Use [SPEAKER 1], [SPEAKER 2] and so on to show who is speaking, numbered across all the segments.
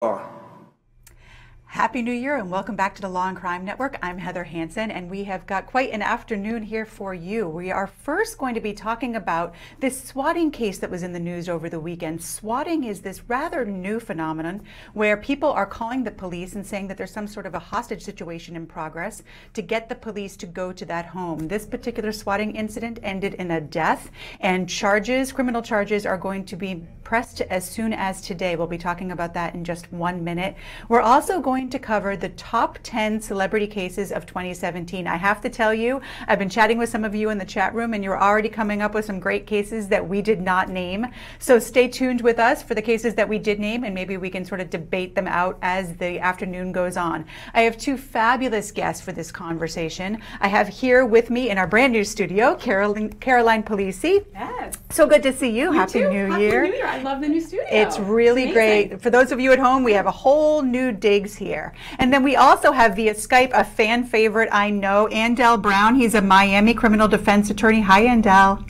[SPEAKER 1] are.
[SPEAKER 2] Happy New Year and welcome back to the Law and Crime Network. I'm Heather Hansen and we have got quite an afternoon here for you. We are first going to be talking about this swatting case that was in the news over the weekend. Swatting is this rather new phenomenon where people are calling the police and saying that there's some sort of a hostage situation in progress to get the police to go to that home. This particular swatting incident ended in a death, and criminal charges are going to be pressed as soon as today. We'll be talking about that in just 1 minute. We're also going to cover the top 10 celebrity cases of 2017. I have to tell you, I've been chatting with some of you in the chat room and you're already coming up with some great cases that we did not name. So stay tuned with us for the cases that we did name, and maybe we can sort of debate them out as the afternoon goes on. I have two fabulous guests for this conversation. I have here with me in our brand new studio, Caroline Polisi.
[SPEAKER 3] Yes.
[SPEAKER 2] So good to see you. Happy New Year.
[SPEAKER 3] Happy New Year. I love the new studio.
[SPEAKER 2] It's really great. For those of you at home, we have a whole new digs here. And then we also have via Skype a fan favorite, I know, Andell Brown. He's a Miami criminal defense attorney. Hi, Andell.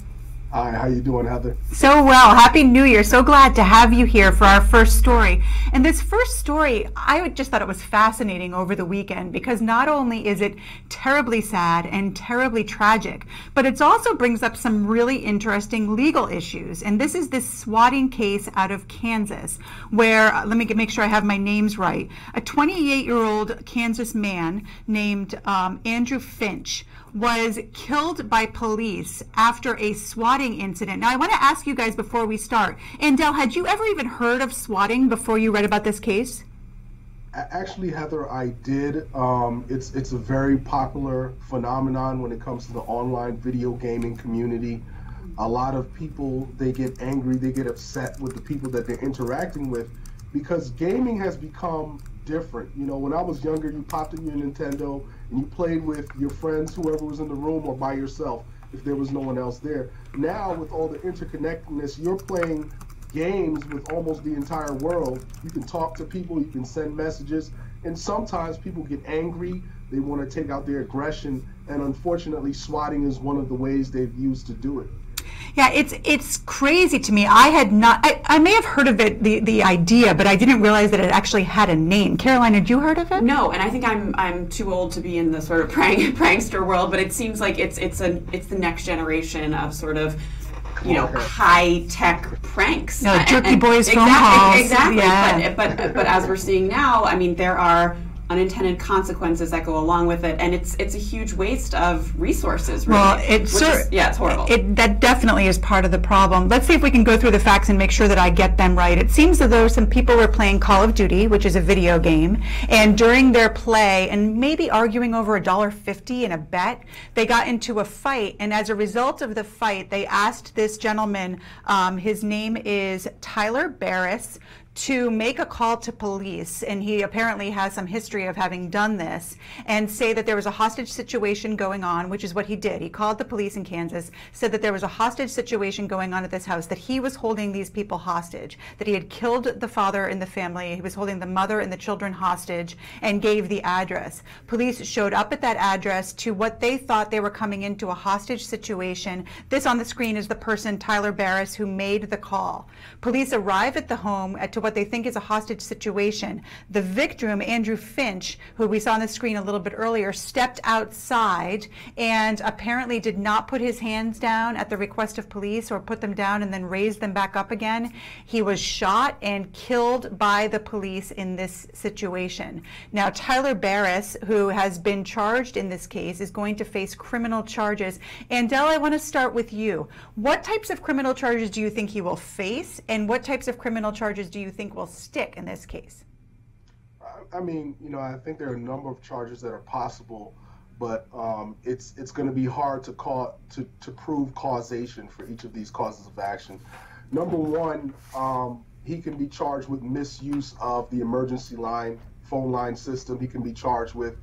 [SPEAKER 1] Hi, how you doing, Heather?
[SPEAKER 2] So well. Happy New Year. So glad to have you here for our first story. And this first story, I just thought it was fascinating over the weekend because not only is it terribly sad and terribly tragic, but it also brings up some really interesting legal issues. And this is this swatting case out of Kansas where, let me make sure I have my names right, a 28-year-old Kansas man named Andrew Finch was killed by police after a swatting incident. Now, I want to ask you guys before we start, Andell, had you ever even heard of swatting before you read about this case?
[SPEAKER 1] Actually, Heather, I did. It's a very popular phenomenon when it comes to the online video gaming community. A lot of people, they get angry, they get upset with the people that they're interacting with because gaming has become different. You know, when I was younger, you popped in your Nintendo and you played with your friends, whoever was in the room, or by yourself if there was no one else there. Now, with all the interconnectedness, you're playing games with almost the entire world. You can talk to people, you can send messages, and sometimes people get angry, they want to take out their aggression, and unfortunately, swatting is one of the ways they've used to do it.
[SPEAKER 2] Yeah, it's crazy to me. I may have heard of it, the idea, but I didn't realize that it actually had a name. Caroline, had you heard of it?
[SPEAKER 3] No, and I think I'm too old to be in the sort of prankster world, but it seems like it's the next generation of sort of, you know, high tech pranks.
[SPEAKER 2] No, jerky boys phone calls.
[SPEAKER 3] Exactly.
[SPEAKER 2] Yeah.
[SPEAKER 3] But as we're seeing now, I mean, there are unintended consequences that go along with it, and it's a huge waste of resources, really.
[SPEAKER 2] Well, it's
[SPEAKER 3] horrible.
[SPEAKER 2] That definitely is part of the problem. Let's see if we can go through the facts and make sure that I get them right. It seems as though some people were playing Call of Duty, which is a video game, and during their play, and maybe arguing over $1.50 in a bet, they got into a fight, and as a result of the fight, they asked this gentleman, his name is Tyler Barris, to make a call to police, and he apparently has some history of having done this, and say that there was a hostage situation going on, which is what he did. He called the police in Kansas, said that there was a hostage situation going on at this house, that he was holding these people hostage, that he had killed the father in the family, he was holding the mother and the children hostage, and gave the address. Police showed up at that address to what they thought they were coming into a hostage situation. This on the screen is the person, Tyler Barris, who made the call. Police arrive at the home to what they think is a hostage situation. The victim, Andrew Finch, who we saw on the screen a little bit earlier, stepped outside and apparently did not put his hands down at the request of police, or put them down and then raised them back up again. He was shot and killed by the police in this situation. Now, Tyler Barris, who has been charged in this case, is going to face criminal charges. Andell, I want to start with you. What types of criminal charges do you think he will face, and what types of criminal charges do you think will stick in this case?
[SPEAKER 1] I mean, you know, I think there are a number of charges that are possible, but it's going to be hard to prove causation for each of these causes of action. Number one, he can be charged with misuse of the emergency phone line system. He can be charged with,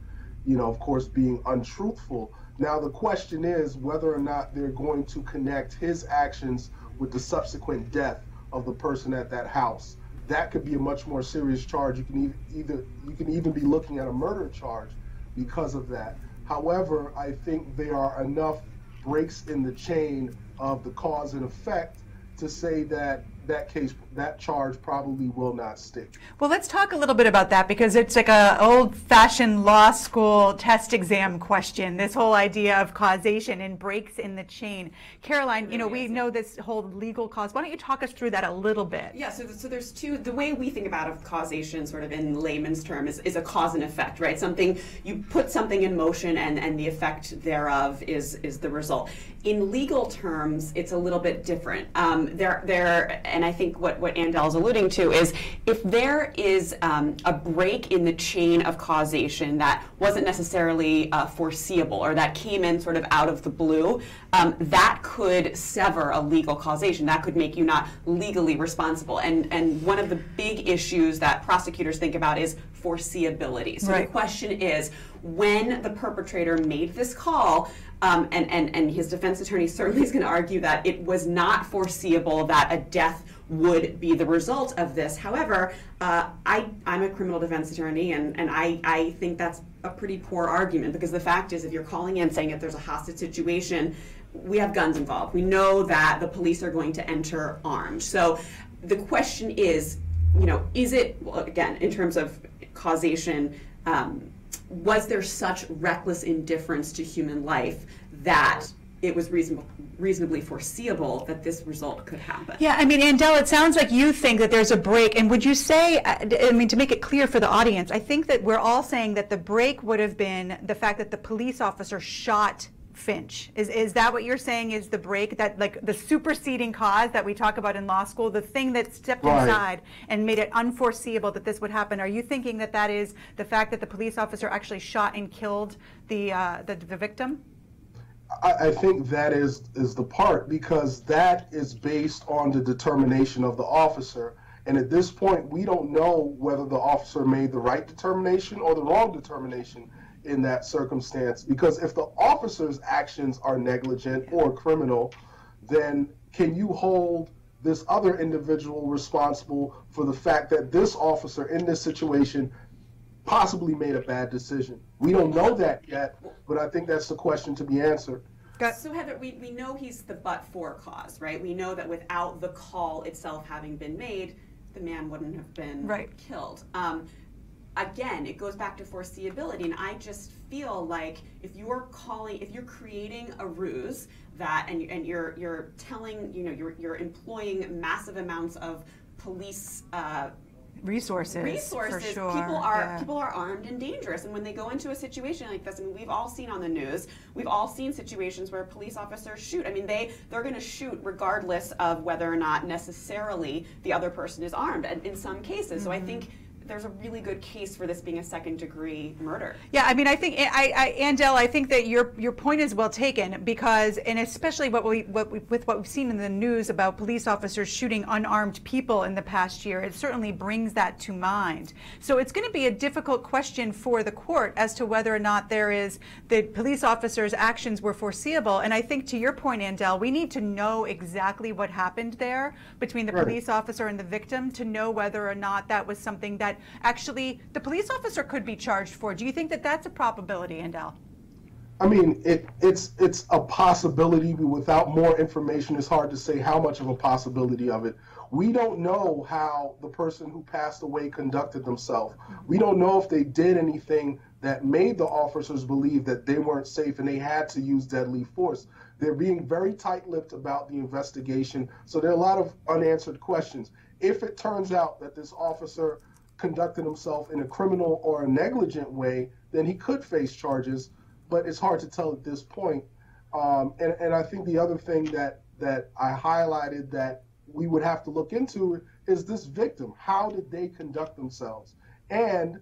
[SPEAKER 1] you know, of course, being untruthful. Now, the question is whether or not they're going to connect his actions with the subsequent death of the person at that house. That could be a much more serious charge. You can even be looking at a murder charge because of that. However, I think there are enough breaks in the chain of the cause and effect to say that that charge probably will not stick.
[SPEAKER 2] Well, let's talk a little bit about that, because it's like a old-fashioned law school test exam question, this whole idea of causation and breaks in the chain. Caroline, you know, we know this whole legal cause. Why don't you talk us through that a little bit?
[SPEAKER 3] Yeah, so there's two, the way we think about causation sort of in layman's term is a cause and effect, right? Something, you put something in motion and the effect thereof is the result. In legal terms, it's a little bit different. And I think what Andell is alluding to is if there is a break in the chain of causation that wasn't necessarily foreseeable, or that came in sort of out of the blue, that could sever a legal causation. That could make you not legally responsible. And one of the big issues that prosecutors think about is foreseeability. So the question is, when the perpetrator made this call, and his defense attorney certainly is going to argue that it was not foreseeable that a death would be the result of this. However, I'm a criminal defense attorney, and I think that's a pretty poor argument, because the fact is, if you're calling in saying that there's a hostage situation, we have guns involved. We know that the police are going to enter armed. So the question is, you know, is it, well, again, in terms of causation, was there such reckless indifference to human life that it was reasonably foreseeable that this result could happen?
[SPEAKER 2] Yeah, I mean, Andell, it sounds like you think that there's a break. And would you say, I mean, to make it clear for the audience, I think that we're all saying that the break would have been the fact that the police officer shot Finch. Is that what you're saying is the break, that like the superseding cause that we talk about in law school, the thing that stepped inside and made it unforeseeable that this would happen? Are you thinking that that is the fact that the police officer actually shot and killed the victim?
[SPEAKER 1] I think that is the part, because that is based on the determination of the officer. And at this point, we don't know whether the officer made the right determination or the wrong determination in that circumstance. Because if the officer's actions are negligent or criminal, then can you hold this other individual responsible for the fact that this officer in this situation possibly made a bad decision? We don't know that yet, but I think that's the question to be answered.
[SPEAKER 3] So Heather, we know he's the but-for cause, right? We know that without the call itself having been made, the man wouldn't have been killed. Again, it goes back to foreseeability, and I just feel like if you're creating a ruse that, and you're telling, you know, you're employing massive amounts of police resources, for sure. People are armed and dangerous, and when they go into a situation like this, I mean, we've all seen on the news, we've all seen situations where police officers shoot. I mean, they're going to shoot regardless of whether or not necessarily the other person is armed, and in some cases. So I think there's a really good case for this being a second-degree murder. Yeah,
[SPEAKER 2] I mean, I think, Andell, I think that your point is well taken, because, and especially with what we've seen in the news about police officers shooting unarmed people in the past year, it certainly brings that to mind. So it's going to be a difficult question for the court as to whether or not the police officer's actions were foreseeable. And I think, to your point, Andell, we need to know exactly what happened there between the police officer and the victim to know whether or not that was something that actually the police officer could be charged for. Do you think that that's a probability, Andell?
[SPEAKER 1] I mean, it's a possibility, but without more information, it's hard to say how much of a possibility of it. We don't know how the person who passed away conducted themselves. We don't know if they did anything that made the officers believe that they weren't safe and they had to use deadly force. They're being very tight-lipped about the investigation, so there are a lot of unanswered questions. If it turns out that this officer conducted himself in a criminal or a negligent way, then he could face charges, but it's hard to tell at this point. And I think the other thing that I highlighted that we would have to look into is this victim. How did they conduct themselves? And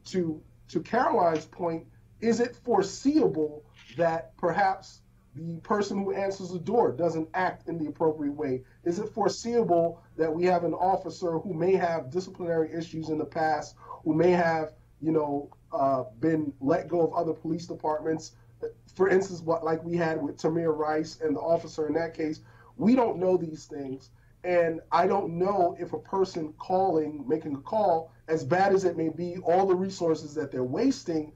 [SPEAKER 1] to Caroline's point, is it foreseeable that perhaps the person who answers the door doesn't act in the appropriate way? Is it foreseeable that we have an officer who may have disciplinary issues in the past, who may have, been let go of other police departments? For instance, like we had with Tamir Rice and the officer in that case. We don't know these things, and I don't know if a person making a call, as bad as it may be, all the resources that they're wasting,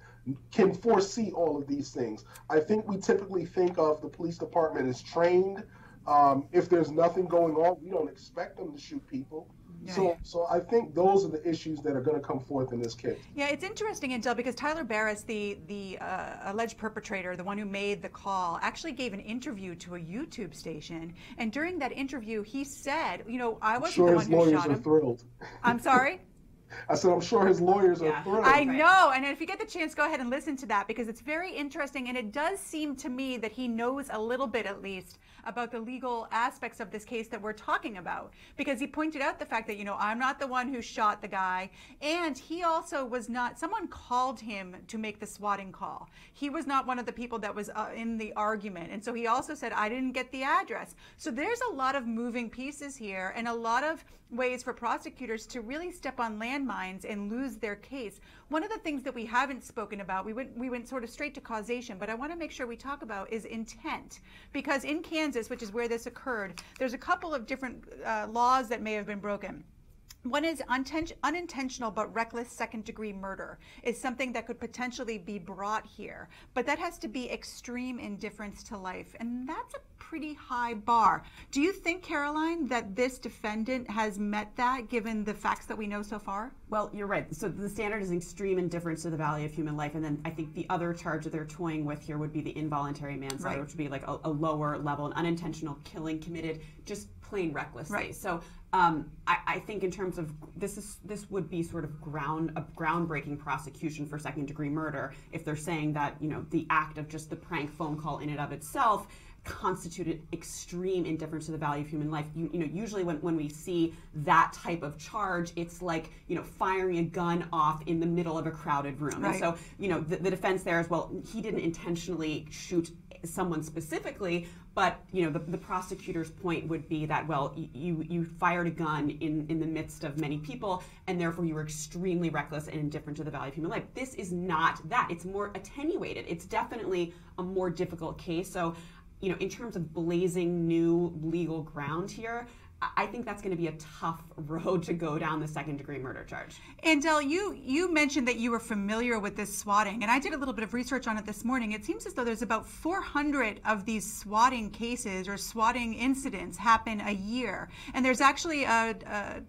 [SPEAKER 1] can foresee all of these things. I think we typically think of the police department as trained If there's nothing going on, we don't expect them to shoot people.
[SPEAKER 2] Yeah.
[SPEAKER 1] So I think those are the issues that are going to come forth in this case.
[SPEAKER 2] Yeah, it's interesting, Andell, because Tyler Barris, the alleged perpetrator, the one who made the call, actually gave an interview to a YouTube station. And during that interview, he said, you know, I wasn't the one who shot him.
[SPEAKER 1] I'm sure his lawyers are thrilled.
[SPEAKER 2] I'm sorry?
[SPEAKER 1] I said, I'm sure his lawyers are thrilled.
[SPEAKER 2] I know, and if you get the chance, go ahead and listen to that, because it's very interesting, and it does seem to me that he knows a little bit, at least, about the legal aspects of this case that we're talking about, because he pointed out the fact that, you know, I'm not the one who shot the guy, and he also was not, someone called him to make the swatting call. He was not one of the people that was in the argument, and so he also said, I didn't get the address. So there's a lot of moving pieces here, and a lot of ways for prosecutors to really step on landmines and lose their case. One of the things that we haven't spoken about, we went sort of straight to causation, but I want to make sure we talk about is intent. Because in Kansas, which is where this occurred, there's a couple of different laws that may have been broken. One is unintentional but reckless second-degree murder is something that could potentially be brought here, but that has to be extreme indifference to life, and that's a pretty high bar. Do you think, Caroline, that this defendant has met that, given the facts that we know so far?
[SPEAKER 3] Well, you're right. So the standard is extreme indifference to the value of human life, and then I think the other charge that they're toying with here would be the involuntary manslaughter,
[SPEAKER 2] Right.
[SPEAKER 3] which would be like a lower level, an unintentional killing committed just plain recklessly.
[SPEAKER 2] Right.
[SPEAKER 3] So I think in terms of this would be sort of a groundbreaking prosecution for second-degree murder if they're saying that, you know, the act of just the prank phone call in and of itself constituted extreme indifference to the value of human life. You know, usually when we see that type of charge, it's like, you know, firing a gun off in the middle of a crowded room.
[SPEAKER 2] Right.
[SPEAKER 3] And so, you know, the defense there is, well, he didn't intentionally shoot someone specifically, but, you know, the prosecutor's point would be that, well, you fired a gun in the midst of many people, and therefore you were extremely reckless and indifferent to the value of human life. This is not that. It's more attenuated. It's definitely a more difficult case. So, you know, in terms of blazing new legal ground here, I think that's going to be a tough road to go down, the second-degree murder charge.
[SPEAKER 2] Andell, you mentioned that you were familiar with this swatting, and I did a little bit of research on it this morning. It seems as though there's about 400 of these swatting cases or swatting incidents happen a year. And there's actually a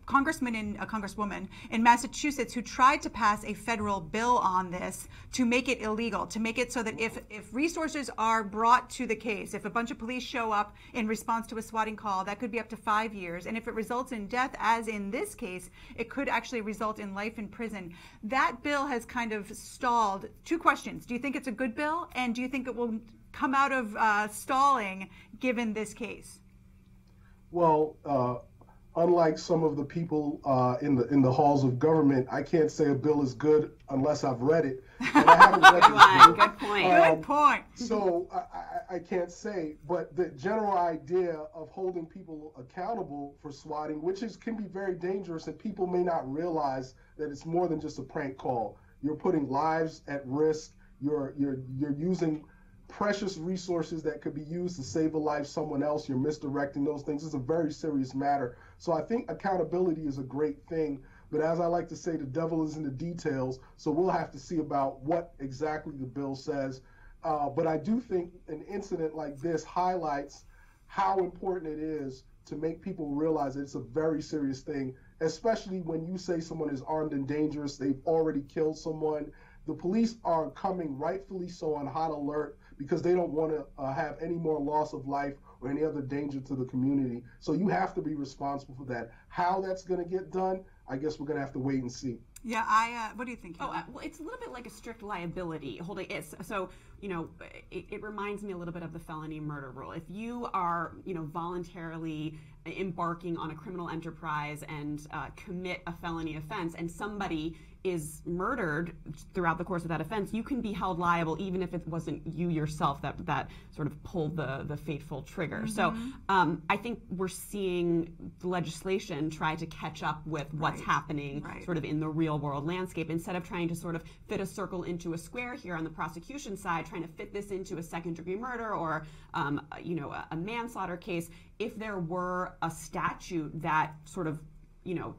[SPEAKER 2] congresswoman in Massachusetts who tried to pass a federal bill on this to make it illegal, to make it so that if resources are brought to the case, if a bunch of police show up in response to a swatting call, that could be up to 5 years. And if it results in death, as in this case, it could actually result in life in prison. That bill has kind of stalled. Two questions. Do you think it's a good bill? And do you think it will come out of stalling given this case?
[SPEAKER 1] Well, unlike some of the people in the halls of government, I can't say a bill is good unless I've read it. And I haven't read this bill.
[SPEAKER 3] Good point.
[SPEAKER 2] Good point.
[SPEAKER 1] So I can't say, but the general idea of holding people accountable for swatting, which can be very dangerous, and people may not realize that it's more than just a prank call. You're putting lives at risk. You're using precious resources that could be used to save a life someone else. You're misdirecting those things. It's a very serious matter. So I think accountability is a great thing. But as I like to say, the devil is in the details. So we'll have to see about what exactly the bill says. But I do think an incident like this highlights how important it is to make people realize it's a very serious thing, especially when you say someone is armed and dangerous, they've already killed someone. The police are coming, rightfully so, on hot alert because they don't want to have any more loss of life or any other danger to the community. So you have to be responsible for that. How that's going to get done, I guess we're going to have to wait and see.
[SPEAKER 2] Yeah, what do you think?
[SPEAKER 3] Well, it's a little bit like a strict liability holding it. So, you know, it reminds me a little bit of the felony murder rule. If you are, you know, voluntarily embarking on a criminal enterprise and commit a felony offense, and somebody is murdered throughout the course of that offense, you can be held liable even if it wasn't you yourself that sort of pulled the fateful trigger. So I think we're seeing the legislation try to catch up with what's happening sort of in the real world landscape, instead of trying to sort of fit a circle into a square here on the prosecution side, trying to fit this into a second-degree murder or you know, a manslaughter case. If there were a statute that sort of you know,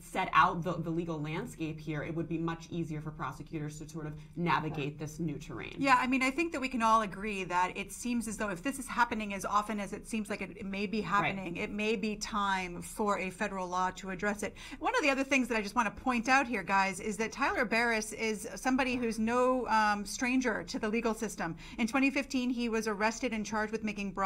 [SPEAKER 3] set out the legal landscape here, it would be much easier for prosecutors to sort of navigate this new terrain.
[SPEAKER 2] Yeah, I mean, I think that we can all agree that it seems as though if this is happening as often as it seems like it may be happening, it may be time for a federal law to address it. One of the other things that I just want to point out here, guys, is that Tyler Barris is somebody who's no stranger to the legal system. In 2015, he was arrested and charged with making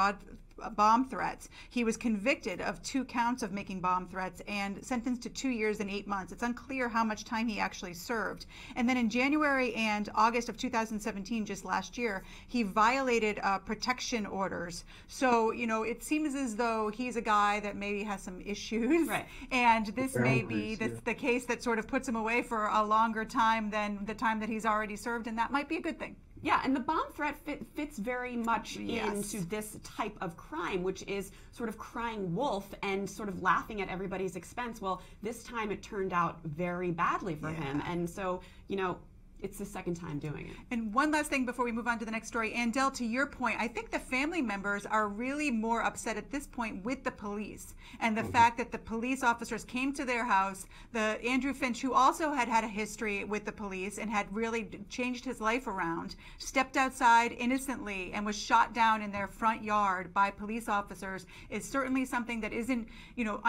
[SPEAKER 2] bomb threats. He was convicted of 2 counts of making bomb threats and sentenced to 2 years and 8 months. It's unclear how much time he actually served. And then in January and August of 2017, just last year, he violated protection orders. So, you know, it seems as though he's a guy that maybe has some issues.
[SPEAKER 3] Right.
[SPEAKER 2] And this may be the case that sort of puts him away for a longer time than the time that he's already served, and that might be a good thing.
[SPEAKER 3] Yeah, and the bomb threat fits very much into this type of crime, which is sort of crying wolf and sort of laughing at everybody's expense. Well, this time it turned out very badly for him. And so, you know, it's the second time doing it.
[SPEAKER 2] And one last thing before we move on to the next story. Andell, to your point, I think the family members are really more upset at this point with the police and the fact that the police officers came to their house. The Andrew Finch, who also had a history with the police and had really changed his life around, stepped outside innocently and was shot down in their front yard by police officers, is certainly something that isn't, you know,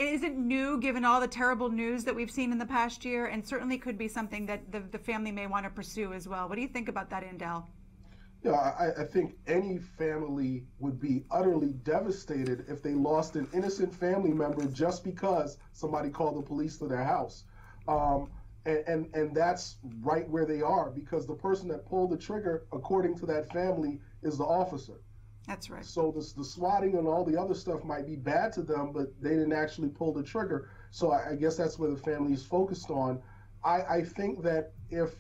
[SPEAKER 2] isn't new given all the terrible news that we've seen in the past year, and certainly could be something that the family may want to pursue as well. What do you think about that, Andell?
[SPEAKER 1] Yeah, I think any family would be utterly devastated if they lost an innocent family member just because somebody called the police to their house. And that's right where they are, because the person that pulled the trigger, according to that family, is the officer.
[SPEAKER 2] That's right.
[SPEAKER 1] So the swatting and all the other stuff might be bad to them, but they didn't actually pull the trigger. So I guess that's where the family is focused on. I think that if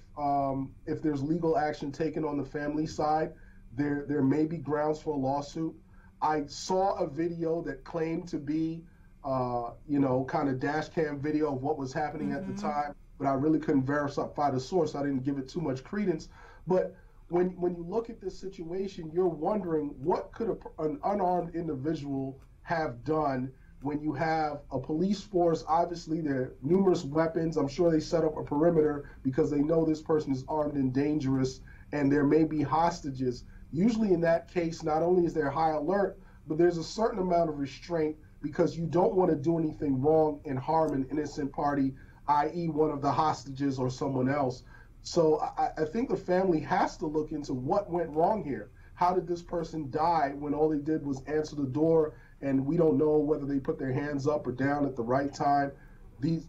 [SPEAKER 1] there's legal action taken on the family side, there may be grounds for a lawsuit. I saw a video that claimed to be, you know, kind of dash cam video of what was happening at the time, but I really couldn't verify the source. I didn't give it too much credence. But when you look at this situation, you're wondering, what could an unarmed individual have done when you have a police force? Obviously, there are numerous weapons. I'm sure they set up a perimeter because they know this person is armed and dangerous, and there may be hostages. Usually in that case, not only is there high alert, but there's a certain amount of restraint because you don't want to do anything wrong and harm an innocent party, i.e. one of the hostages or someone else. So I think the family has to look into what went wrong here. How did this person die when all they did was answer the door, and we don't know whether they put their hands up or down at the right time? These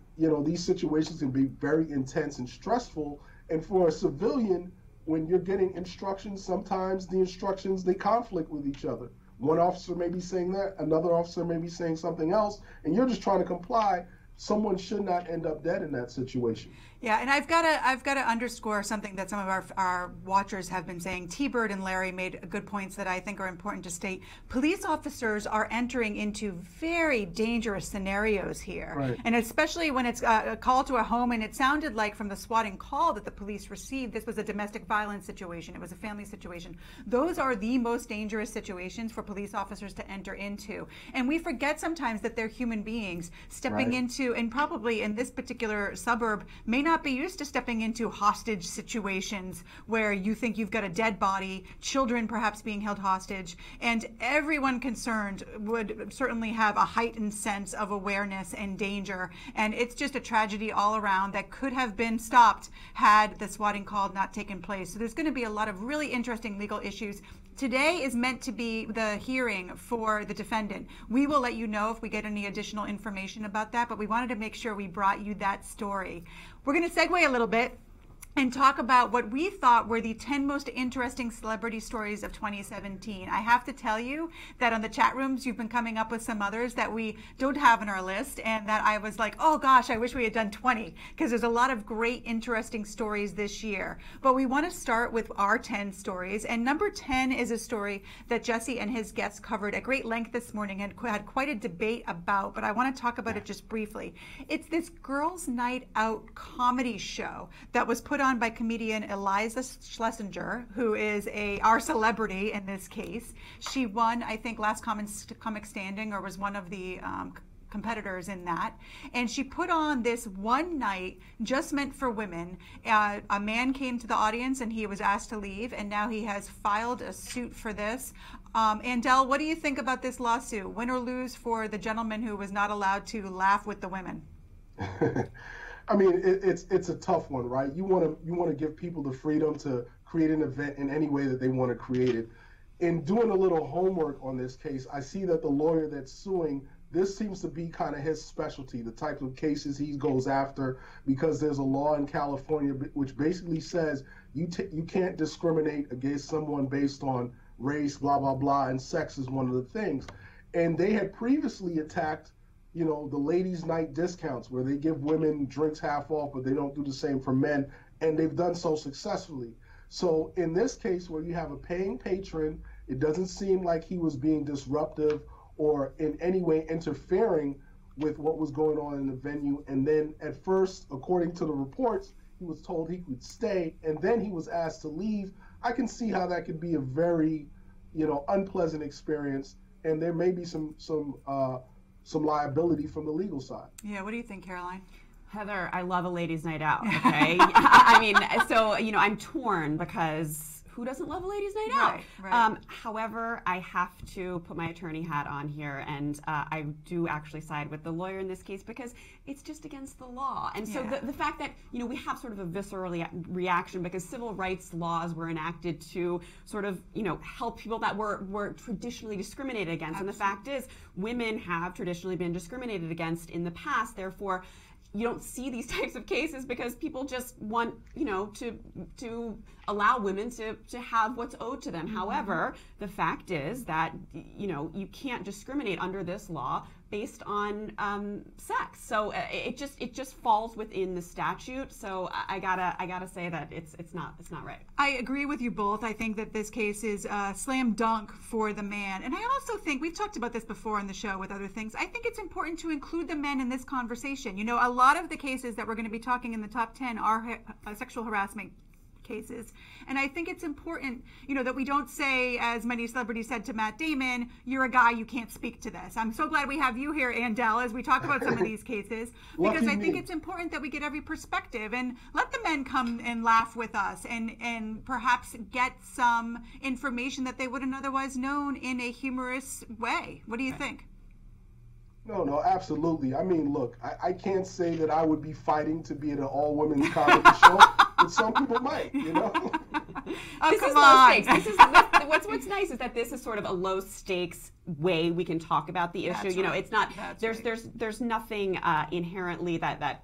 [SPEAKER 1] situations can be very intense and stressful. And for a civilian, when you're getting instructions, sometimes the instructions, they conflict with each other. One officer may be saying that, another officer may be saying something else, and you're just trying to comply. Someone should not end up dead in that situation.
[SPEAKER 2] Yeah, and I've got to underscore something that some of our watchers have been saying. T-Bird and Larry made good points that I think are important to state. Police officers are entering into very dangerous scenarios here,
[SPEAKER 1] right.
[SPEAKER 2] And especially when it's a call to a home, and it sounded like from the swatting call that the police received, this was a domestic violence situation. It was a family situation. Those are the most dangerous situations for police officers to enter into, and we forget sometimes that they're human beings stepping into, and probably in this particular suburb, may not be used to stepping into hostage situations where you think you've got a dead body, children perhaps being held hostage, and everyone concerned would certainly have a heightened sense of awareness and danger. And it's just a tragedy all around that could have been stopped had the swatting call not taken place. So there's going to be a lot of really interesting legal issues. Today is meant to be the hearing for the defendant. We will let you know if we get any additional information about that, but we wanted to make sure we brought you that story. We're going to segue a little bit and talk about what we thought were the 10 most interesting celebrity stories of 2017. I have to tell you that on the chat rooms, you've been coming up with some others that we don't have on our list, and that I was like, oh gosh, I wish we had done 20, because there's a lot of great, interesting stories this year. But we want to start with our 10 stories, and number 10 is a story that Jesse and his guests covered at great length this morning and had quite a debate about, but I want to talk about it just briefly. It's this Girls' Night Out comedy show that was put on by comedian Eliza Schlesinger, who is our celebrity in this case. She won, I think, last comic standing, or was one of the competitors in that. And she put on this one night just meant for women. A man came to the audience and he was asked to leave, and now he has filed a suit for this. Andell, what do you think about this lawsuit? Win or lose for the gentleman who was not allowed to laugh with the women?
[SPEAKER 1] I mean, it's a tough one, right? You want to give people the freedom to create an event in any way that they want to create it. In doing a little homework on this case, I see that the lawyer that's suing, this seems to be kind of his specialty, the type of cases he goes after, because there's a law in California which basically says you can't discriminate against someone based on race, blah, blah, blah, and sex is one of the things. And they had previously attacked, the ladies' night discounts where they give women drinks half off, but they don't do the same for men, and they've done so successfully. So in this case where you have a paying patron, it doesn't seem like he was being disruptive or in any way interfering with what was going on in the venue. And then at first, according to the reports, he was told he could stay, and then he was asked to leave. I can see how that could be a very, unpleasant experience, and there may be some liability from the legal side.
[SPEAKER 2] Yeah, what do you think, Caroline?
[SPEAKER 4] Heather, I love a ladies' night out, okay? I mean, so, I'm torn because who doesn't love a ladies' night out?
[SPEAKER 2] Right.
[SPEAKER 4] However, I have to put my attorney hat on here, and I do actually side with the lawyer in this case because it's just against the law. And so the fact that, we have sort of a visceral reaction because civil rights laws were enacted to sort of, help people that were traditionally discriminated against.
[SPEAKER 2] Absolutely.
[SPEAKER 4] And the fact is, women have traditionally been discriminated against in the past. Therefore, you don't see these types of cases because people just want, to allow women to have what's owed to them. Mm-hmm. However, the fact is that, you can't discriminate under this law based on sex. So it just falls within the statute. So I gotta say that it's not right.
[SPEAKER 2] I agree with you both. I think that this case is slam dunk for the man. And I also think, we've talked about this before on the show with other things, I think it's important to include the men in this conversation. A lot of the cases that we're going to be talking in the top 10 are sexual harassment cases. And I think it's important, that we don't say, as many celebrities said to Matt Damon, you're a guy, you can't speak to this. I'm so glad we have you here, Andell, as we talk about some of these cases, because I think it's important that we get every perspective and let the men come and laugh with us and perhaps get some information that they wouldn't otherwise known in a humorous way. What do you think?
[SPEAKER 1] No, absolutely. I mean, look, I can't say that I would be fighting to be at an all-women's comedy show, but some people might,
[SPEAKER 2] Oh,
[SPEAKER 4] this
[SPEAKER 2] come
[SPEAKER 4] is
[SPEAKER 2] on.
[SPEAKER 4] low stakes. What's nice is that this is sort of a low stakes way we can talk about the issue.
[SPEAKER 2] That's right.
[SPEAKER 4] It's not
[SPEAKER 2] That's
[SPEAKER 4] there's nothing inherently that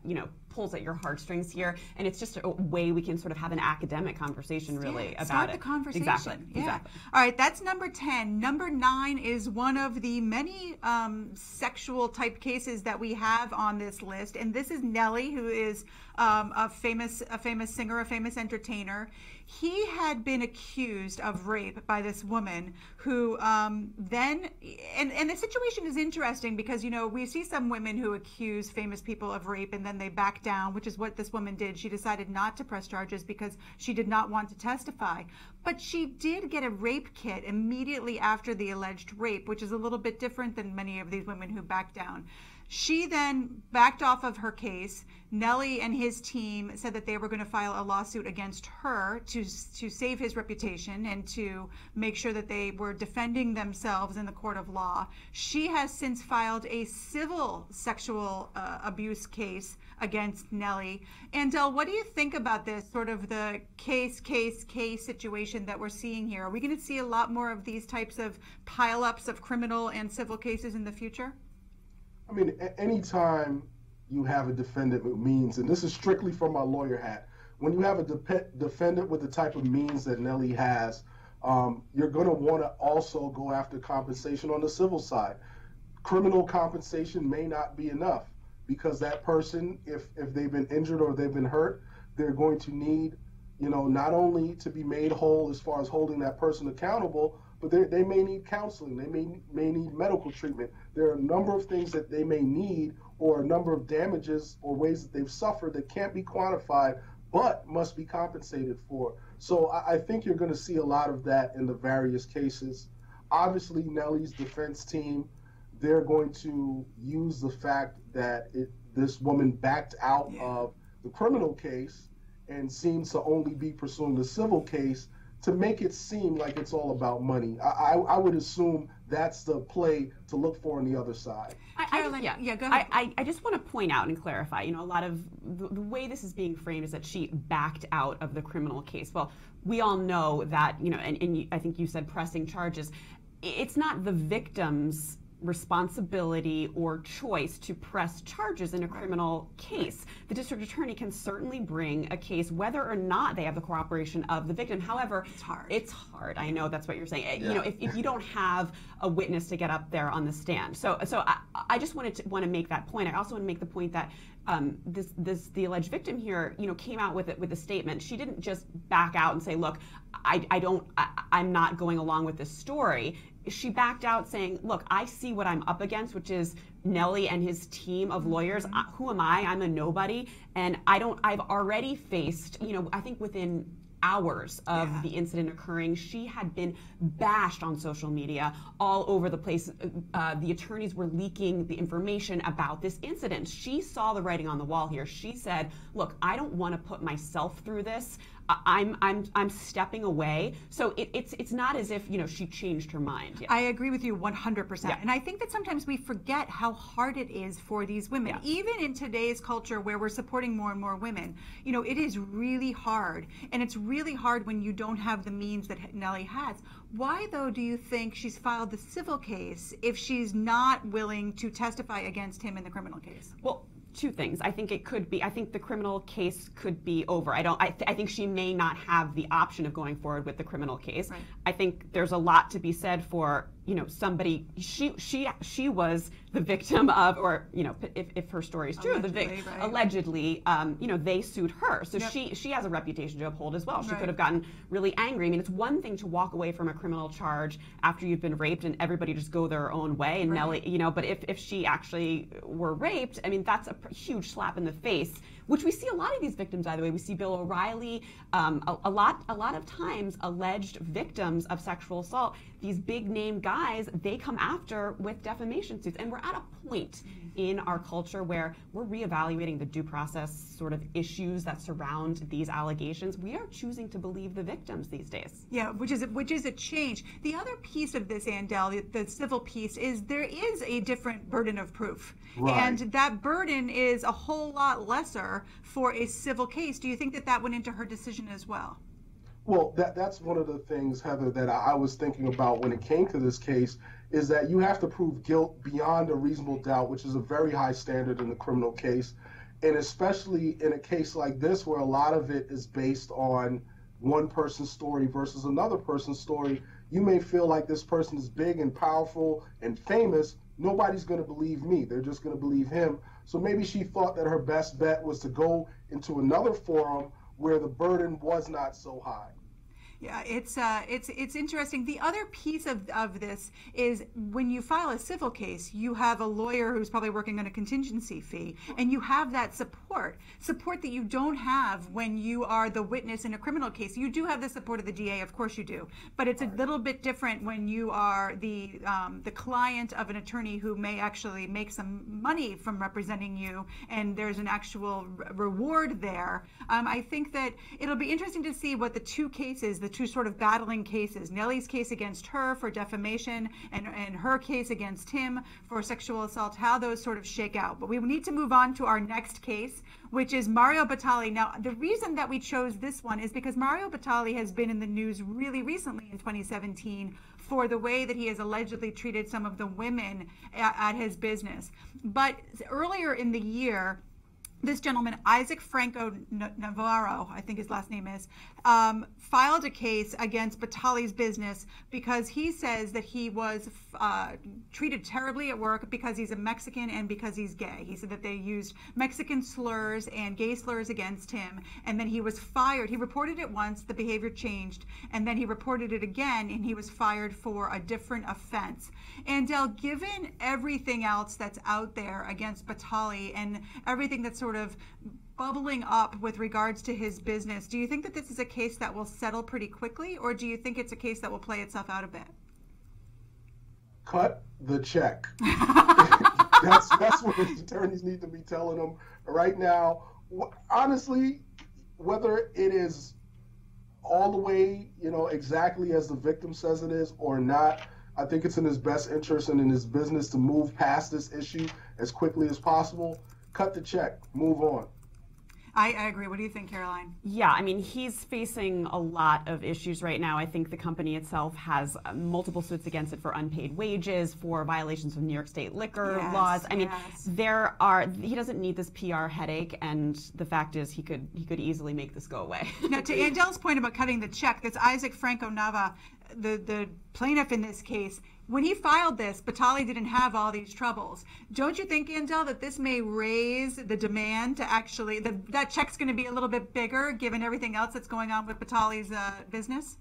[SPEAKER 4] pulls at your heartstrings here, and it's just a way we can sort of have an academic conversation really about
[SPEAKER 2] start
[SPEAKER 4] it.
[SPEAKER 2] The conversation.
[SPEAKER 4] Exactly.
[SPEAKER 2] All right, that's number 10. Number 9 is one of the many sexual type cases that we have on this list, and this is Nelly, who is a famous singer, a famous entertainer. He had been accused of rape by this woman who then, and the situation is interesting because, we see some women who accuse famous people of rape and then they back down, which is what this woman did. She decided not to press charges because she did not want to testify. But she did get a rape kit immediately after the alleged rape, which is a little bit different than many of these women who back down. She then backed off of her case. Nelly and his team said that they were going to file a lawsuit against her to save his reputation and to make sure that they were defending themselves in the court of law. She has since filed a civil sexual abuse case against Nelly. Andell, what do you think about this sort of the case situation that we're seeing here? Are we going to see a lot more of these types of pile-ups of criminal and civil cases in the future?
[SPEAKER 1] I mean, anytime you have a defendant with means, and this is strictly from my lawyer hat, when you have a defendant with the type of means that Nelly has, you're going to want to also go after compensation on the civil side. Criminal compensation may not be enough because that person, if they've been injured or they've been hurt, they're going to need, not only to be made whole as far as holding that person accountable, but they may need counseling, they may need medical treatment. There are a number of things that they may need, or a number of damages or ways that they've suffered that can't be quantified, but must be compensated for. So I think you're going to see a lot of that in the various cases. Obviously, Nelly's defense team, they're going to use the fact that this woman backed out of the criminal case and seems to only be pursuing the civil case to make it seem like it's all about money. I would assume that's the play to look for on the other side.
[SPEAKER 4] Go ahead. I just want to point out and clarify, a lot of the way this is being framed is that she backed out of the criminal case. Well, we all know that, and I think you said pressing charges. It's not the victim's responsibility or choice to press charges in a criminal case. The district attorney can certainly bring a case whether or not they have the cooperation of the victim. However, it's hard. I know that's what you're saying. If you don't have a witness to get up there on the stand. So I just want to make that point. I also want to make the point that the alleged victim here, came out with a statement. She didn't just back out and say, look, I'm not going along with this story. She backed out saying, look, I see what I'm up against, which is Nelly and his team of lawyers. Who am I? I'm a nobody. And I've already faced, I think within hours of the incident occurring, she had been bashed on social media all over the place. The attorneys were leaking the information about this incident. She saw the writing on the wall here. She said, look, I don't want to put myself through this. I'm stepping away. So it's not as if she changed her mind. Yeah.
[SPEAKER 2] I agree with you 100%. Yeah. And I think that sometimes we forget how hard it is for these women, even in today's culture where we're supporting more and more women. It is really hard, and it's really hard when you don't have the means that Nelly has. Why, though, do you think she's filed the civil case if she's not willing to testify against him in the criminal case?
[SPEAKER 4] Well, two things. I think the criminal case could be over. I think she may not have the option of going forward with the criminal case. Right. I think there's a lot to be said for, somebody, she was the victim of, or, if her story is true, allegedly, they sued her. So she has a reputation to uphold as well. She could have gotten really angry. I mean, it's one thing to walk away from a criminal charge after you've been raped and everybody just go their own way. And Nelly, but if she actually were raped, I mean, that's a huge slap in the face, which we see a lot of these victims, by the way. We see Bill O'Reilly, a lot of times alleged victims of sexual assault, these big name guys, they come after with defamation suits. And we're at a point in our culture where we're reevaluating the due process sort of issues that surround these allegations. We are choosing to believe the victims these days.
[SPEAKER 2] Yeah, which is a change. The other piece of this, Andell, the civil piece, is there is a different burden of proof. Right. And that burden is a whole lot lesser for a civil case. Do you think that went into her decision as well?
[SPEAKER 1] Well, that's one of the things, Heather, that I was thinking about when it came to this case, is that you have to prove guilt beyond a reasonable doubt, which is a very high standard in the criminal case. And especially in a case like this, where a lot of it is based on one person's story versus another person's story, you may feel like this person is big and powerful and famous. Nobody's going to believe me. They're just going to believe him. So maybe she thought that her best bet was to go into another forum where the burden was not so high.
[SPEAKER 2] Yeah, it's interesting. The other piece of this is when you file a civil case, you have a lawyer who's probably working on a contingency fee, and you have that support that you don't have when you are the witness in a criminal case. You do have the support of the DA, of course you do, but it's a little bit different when you are the client of an attorney who may actually make some money from representing you, and there's an actual reward there. I think that it'll be interesting to see what the two cases, the two sort of battling cases, Nelly's case against her for defamation and her case against him for sexual assault, how those sort of shake out. But we need to move on to our next case, which is Mario Batali. Now, the reason that we chose this one is because Mario Batali has been in the news really recently in 2017 for the way that he has allegedly treated some of the women at his business. But earlier in the year, this gentleman, Isaac Franco Navarro, I think his last name is, filed a case against Batali's business because he says that he was treated terribly at work because he's a Mexican and because he's gay. He said that they used Mexican slurs and gay slurs against him, and then he was fired. He reported it once, the behavior changed, and then he reported it again, and he was fired for a different offense. Andell, given everything else that's out there against Batali and everything that's sort of bubbling up with regards to his business, do you think that this is a case that will settle pretty quickly, or do you think it's a case that will play itself out a bit?
[SPEAKER 1] cut the check. That's what his attorneys need to be telling him right now. Honestly, whether it is all the way, exactly as the victim says it is or not, I think it's in his best interest and in his business to move past this issue as quickly as possible. Cut the check, move on.
[SPEAKER 2] I agree. What do you think, Caroline?
[SPEAKER 4] Yeah, I mean, he's facing a lot of issues right now. I think the company itself has multiple suits against it for unpaid wages, for violations of New York State liquor laws. I mean, he doesn't need this PR headache, and the fact is he could easily make this go away.
[SPEAKER 2] Now, to Andell's point about cutting the check, that's Isaac Franco Nava, the plaintiff in this case. When he filed this, Batali didn't have all these troubles. Don't you think, Andell, that this may raise the demand to actually, that check's going to be a little bit bigger given everything else that's going on with Batali's business?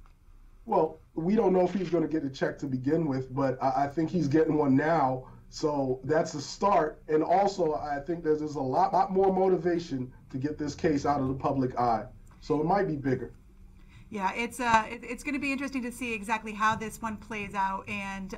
[SPEAKER 1] Well, we don't know if he's going to get a check to begin with, but I think he's getting one now. So that's a start. And also, I think there's a lot more motivation to get this case out of the public eye. So it might be bigger.
[SPEAKER 2] Yeah, it's going to be interesting to see exactly how this one plays out and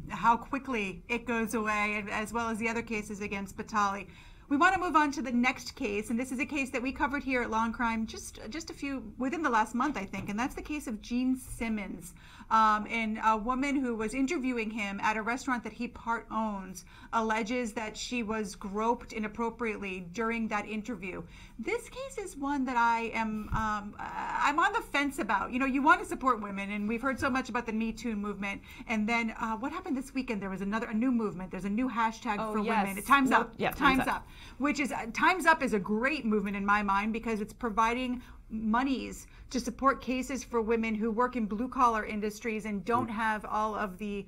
[SPEAKER 2] how quickly it goes away, as well as the other cases against Batali. We want to move on to the next case, and this is a case that we covered here at Law&Crime just a few within the last month, I think, and that's the case of Gene Simmons, and a woman who was interviewing him at a restaurant that he part owns alleges that she was groped inappropriately during that interview. This case is one that I'm on the fence about. You want to support women, and we've heard so much about the Me Too movement, and then what happened this weekend? There was a new movement. There's a new hashtag for women. Time's Up.
[SPEAKER 4] Yeah,
[SPEAKER 2] Time's Up. Which is Time's Up is a great movement in my mind because it's providing monies to support cases for women who work in blue-collar industries and don't have all of the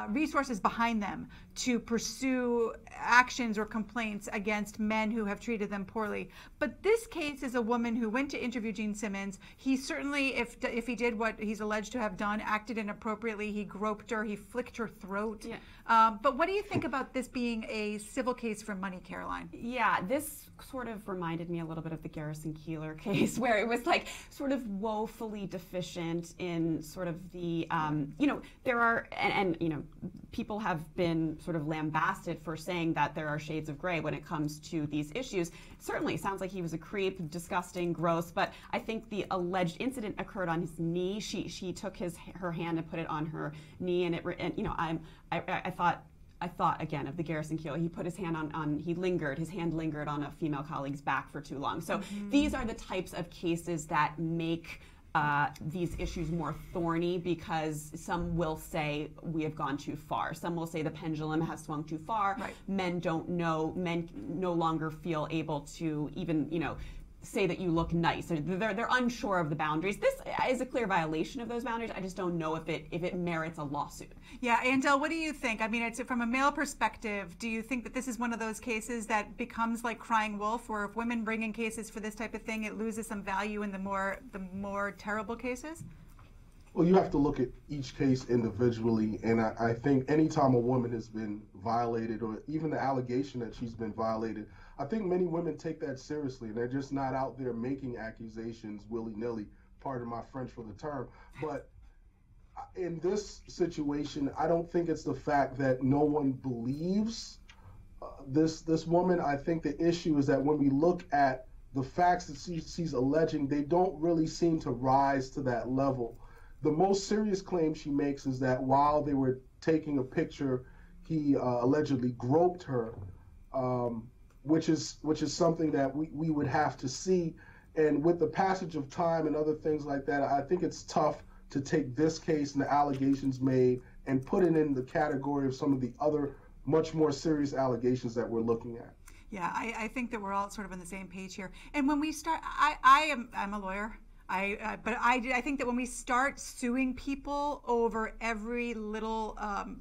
[SPEAKER 2] resources behind them to pursue actions or complaints against men who have treated them poorly. But this case is a woman who went to interview Gene Simmons. He certainly, if he did what he's alleged to have done, acted inappropriately. He groped her. He flicked her throat. Yeah. But what do you think about this being a civil case for money, Caroline?
[SPEAKER 4] Yeah, this sort of reminded me a little bit of the Garrison Keillor case, where it was like sort of woefully deficient in sort of the, there are, and people have been sort of lambasted for saying that there are shades of gray when it comes to these issues. Certainly sounds like he was a creep, disgusting, gross, but I think the alleged incident occurred on his knee. She took her hand and put it on her knee, and I thought again of the Garrison Keillor. He put his hand his hand lingered on a female colleague's back for too long. So these are the types of cases that make these issues more thorny, because some will say we have gone too far. Some will say the pendulum has swung too far.
[SPEAKER 2] Right.
[SPEAKER 4] Men no longer feel able to even, say that you look nice. They're unsure of the boundaries. This is a clear violation of those boundaries. I just don't know if it merits a lawsuit.
[SPEAKER 2] Yeah, Andell, what do you think? I mean, it's from a male perspective. Do you think that this is one of those cases that becomes like crying wolf, where if women bring in cases for this type of thing, it loses some value in the more terrible cases?
[SPEAKER 1] Well, you have to look at each case individually, and I think anytime a woman has been violated, or even the allegation that she's been violated, I think many women take that seriously, and they're just not out there making accusations willy-nilly, pardon my French for the term. But in this situation, I don't think it's the fact that no one believes this woman. I think the issue is that when we look at the facts that she's alleging, they don't really seem to rise to that level. The most serious claim she makes is that while they were taking a picture, he allegedly groped her, which is something that we would have to see. And with the passage of time and other things like that, I think it's tough to take this case and the allegations made and put it in the category of some of the other much more serious allegations that we're looking at.
[SPEAKER 2] Yeah, I think that we're all sort of on the same page here. And when we start, I'm a lawyer. But I think that when we start suing people over every little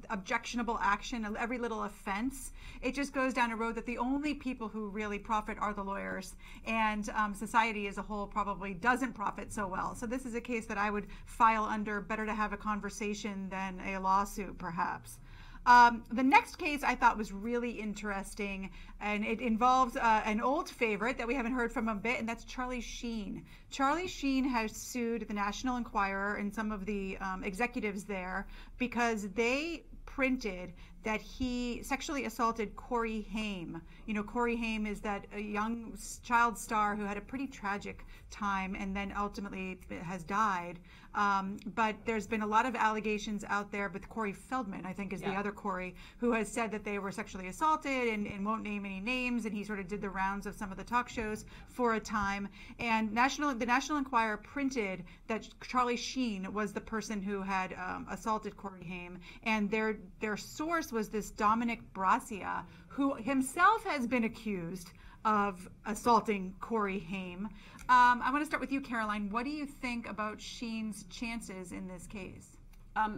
[SPEAKER 2] objectionable action, every little offense, it just goes down a road that the only people who really profit are the lawyers, and society as a whole probably doesn't profit so well. So this is a case that I would file under better to have a conversation than a lawsuit, perhaps. The next case I thought was really interesting, and it involves an old favorite that we haven't heard from a bit, and that's Charlie Sheen. Charlie Sheen has sued the National Enquirer and some of the executives there because they printed that he sexually assaulted Corey Haim. You know, Corey Haim is that a young child star who had a pretty tragic time and then ultimately has died. But there's been a lot of allegations out there with Corey Feldman, I think is the other Corey, who has said that they were sexually assaulted and won't name any names, and he sort of did the rounds of some of the talk shows for a time. And the National Enquirer printed that Charlie Sheen was the person who had assaulted Corey Haim, and their source was this Dominic Brassia, who himself has been accused of assaulting Corey Haim. I want to start with you, Caroline. What do you think about Sheen's chances in this case?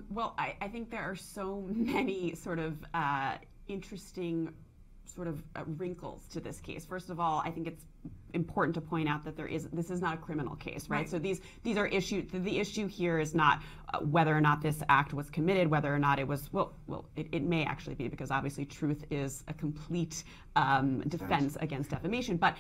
[SPEAKER 4] Well, I think there are so many sort of interesting sort of wrinkles to this case. First of all, I think it's important to point out that this is not a criminal case, right? So these are issues. The issue here is not whether or not this act was committed, whether or not it was, it may actually be, because obviously truth is a complete defense against defamation. But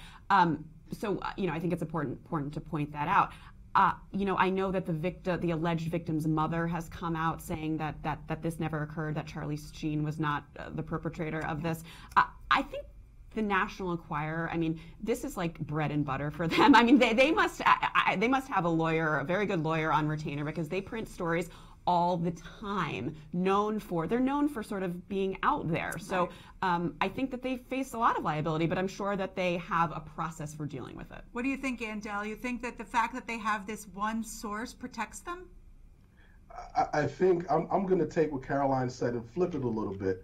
[SPEAKER 4] so I think it's important to point that out. I know that the alleged victim's mother has come out saying that this never occurred, that Charlie Sheen was not the perpetrator of this. I think the National Enquirer, I mean, this is like bread and butter for them. I mean, they must have a lawyer, a very good lawyer on retainer, because they print stories all the time, they're known for sort of being out there. So I think that they face a lot of liability, but I'm sure that they have a process for dealing with it.
[SPEAKER 2] What do you think, Andell? You think that the fact that they have this one source protects them?
[SPEAKER 1] I think I'm going to take what Caroline said and flip it a little bit.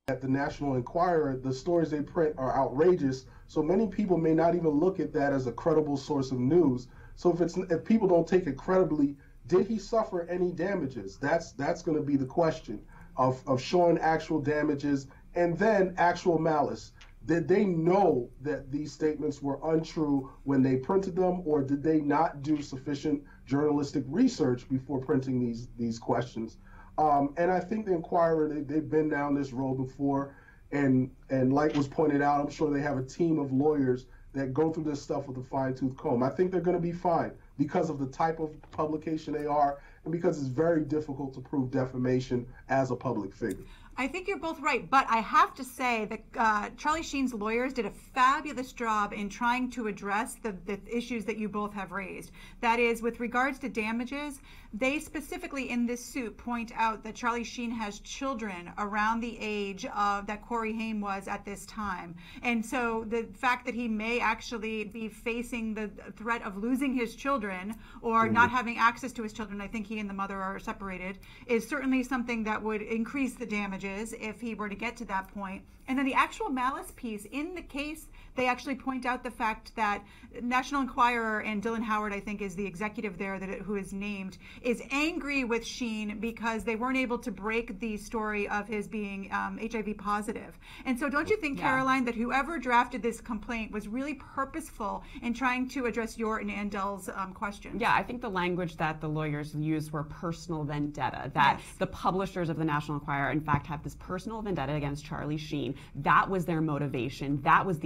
[SPEAKER 1] At the National Enquirer, the stories they print are outrageous, so many people may not even look at that as a credible source of news. So if people don't take it credibly, did he suffer any damages? That's going to be the question of showing actual damages, and then actual malice. Did they know that these statements were untrue when they printed them, or did they not do sufficient journalistic research before printing these questions? And I think the Enquirer, they've been down this road before, and like was pointed out, I'm sure they have a team of lawyers that go through this stuff with a fine-tooth comb. I think they're going to be fine because of the type of publication they are, and because it's very difficult to prove defamation as a public figure.
[SPEAKER 2] I think you're both right, but I have to say that Charlie Sheen's lawyers did a fabulous job in trying to address the issues that you both have raised. That is, with regards to damages, they specifically in this suit point out that Charlie Sheen has children around the age of that Corey Haim was at this time. And so the fact that he may actually be facing the threat of losing his children or not having access to his children, I think he and the mother are separated, is certainly something that would increase the damages if he were to get to that point. And then the actual malice piece in the case, they actually point out the fact that National Enquirer, and Dylan Howard, I think, is the executive there who is named, is angry with Sheen because they weren't able to break the story of his being HIV positive. And so don't you think, Caroline, that whoever drafted this complaint was really purposeful in trying to address your and Andell's question?
[SPEAKER 4] Yeah, I think the language that the lawyers used were personal vendetta, that the publishers of the National Enquirer, in fact, have this personal vendetta against Charlie Sheen. That was their motivation. That was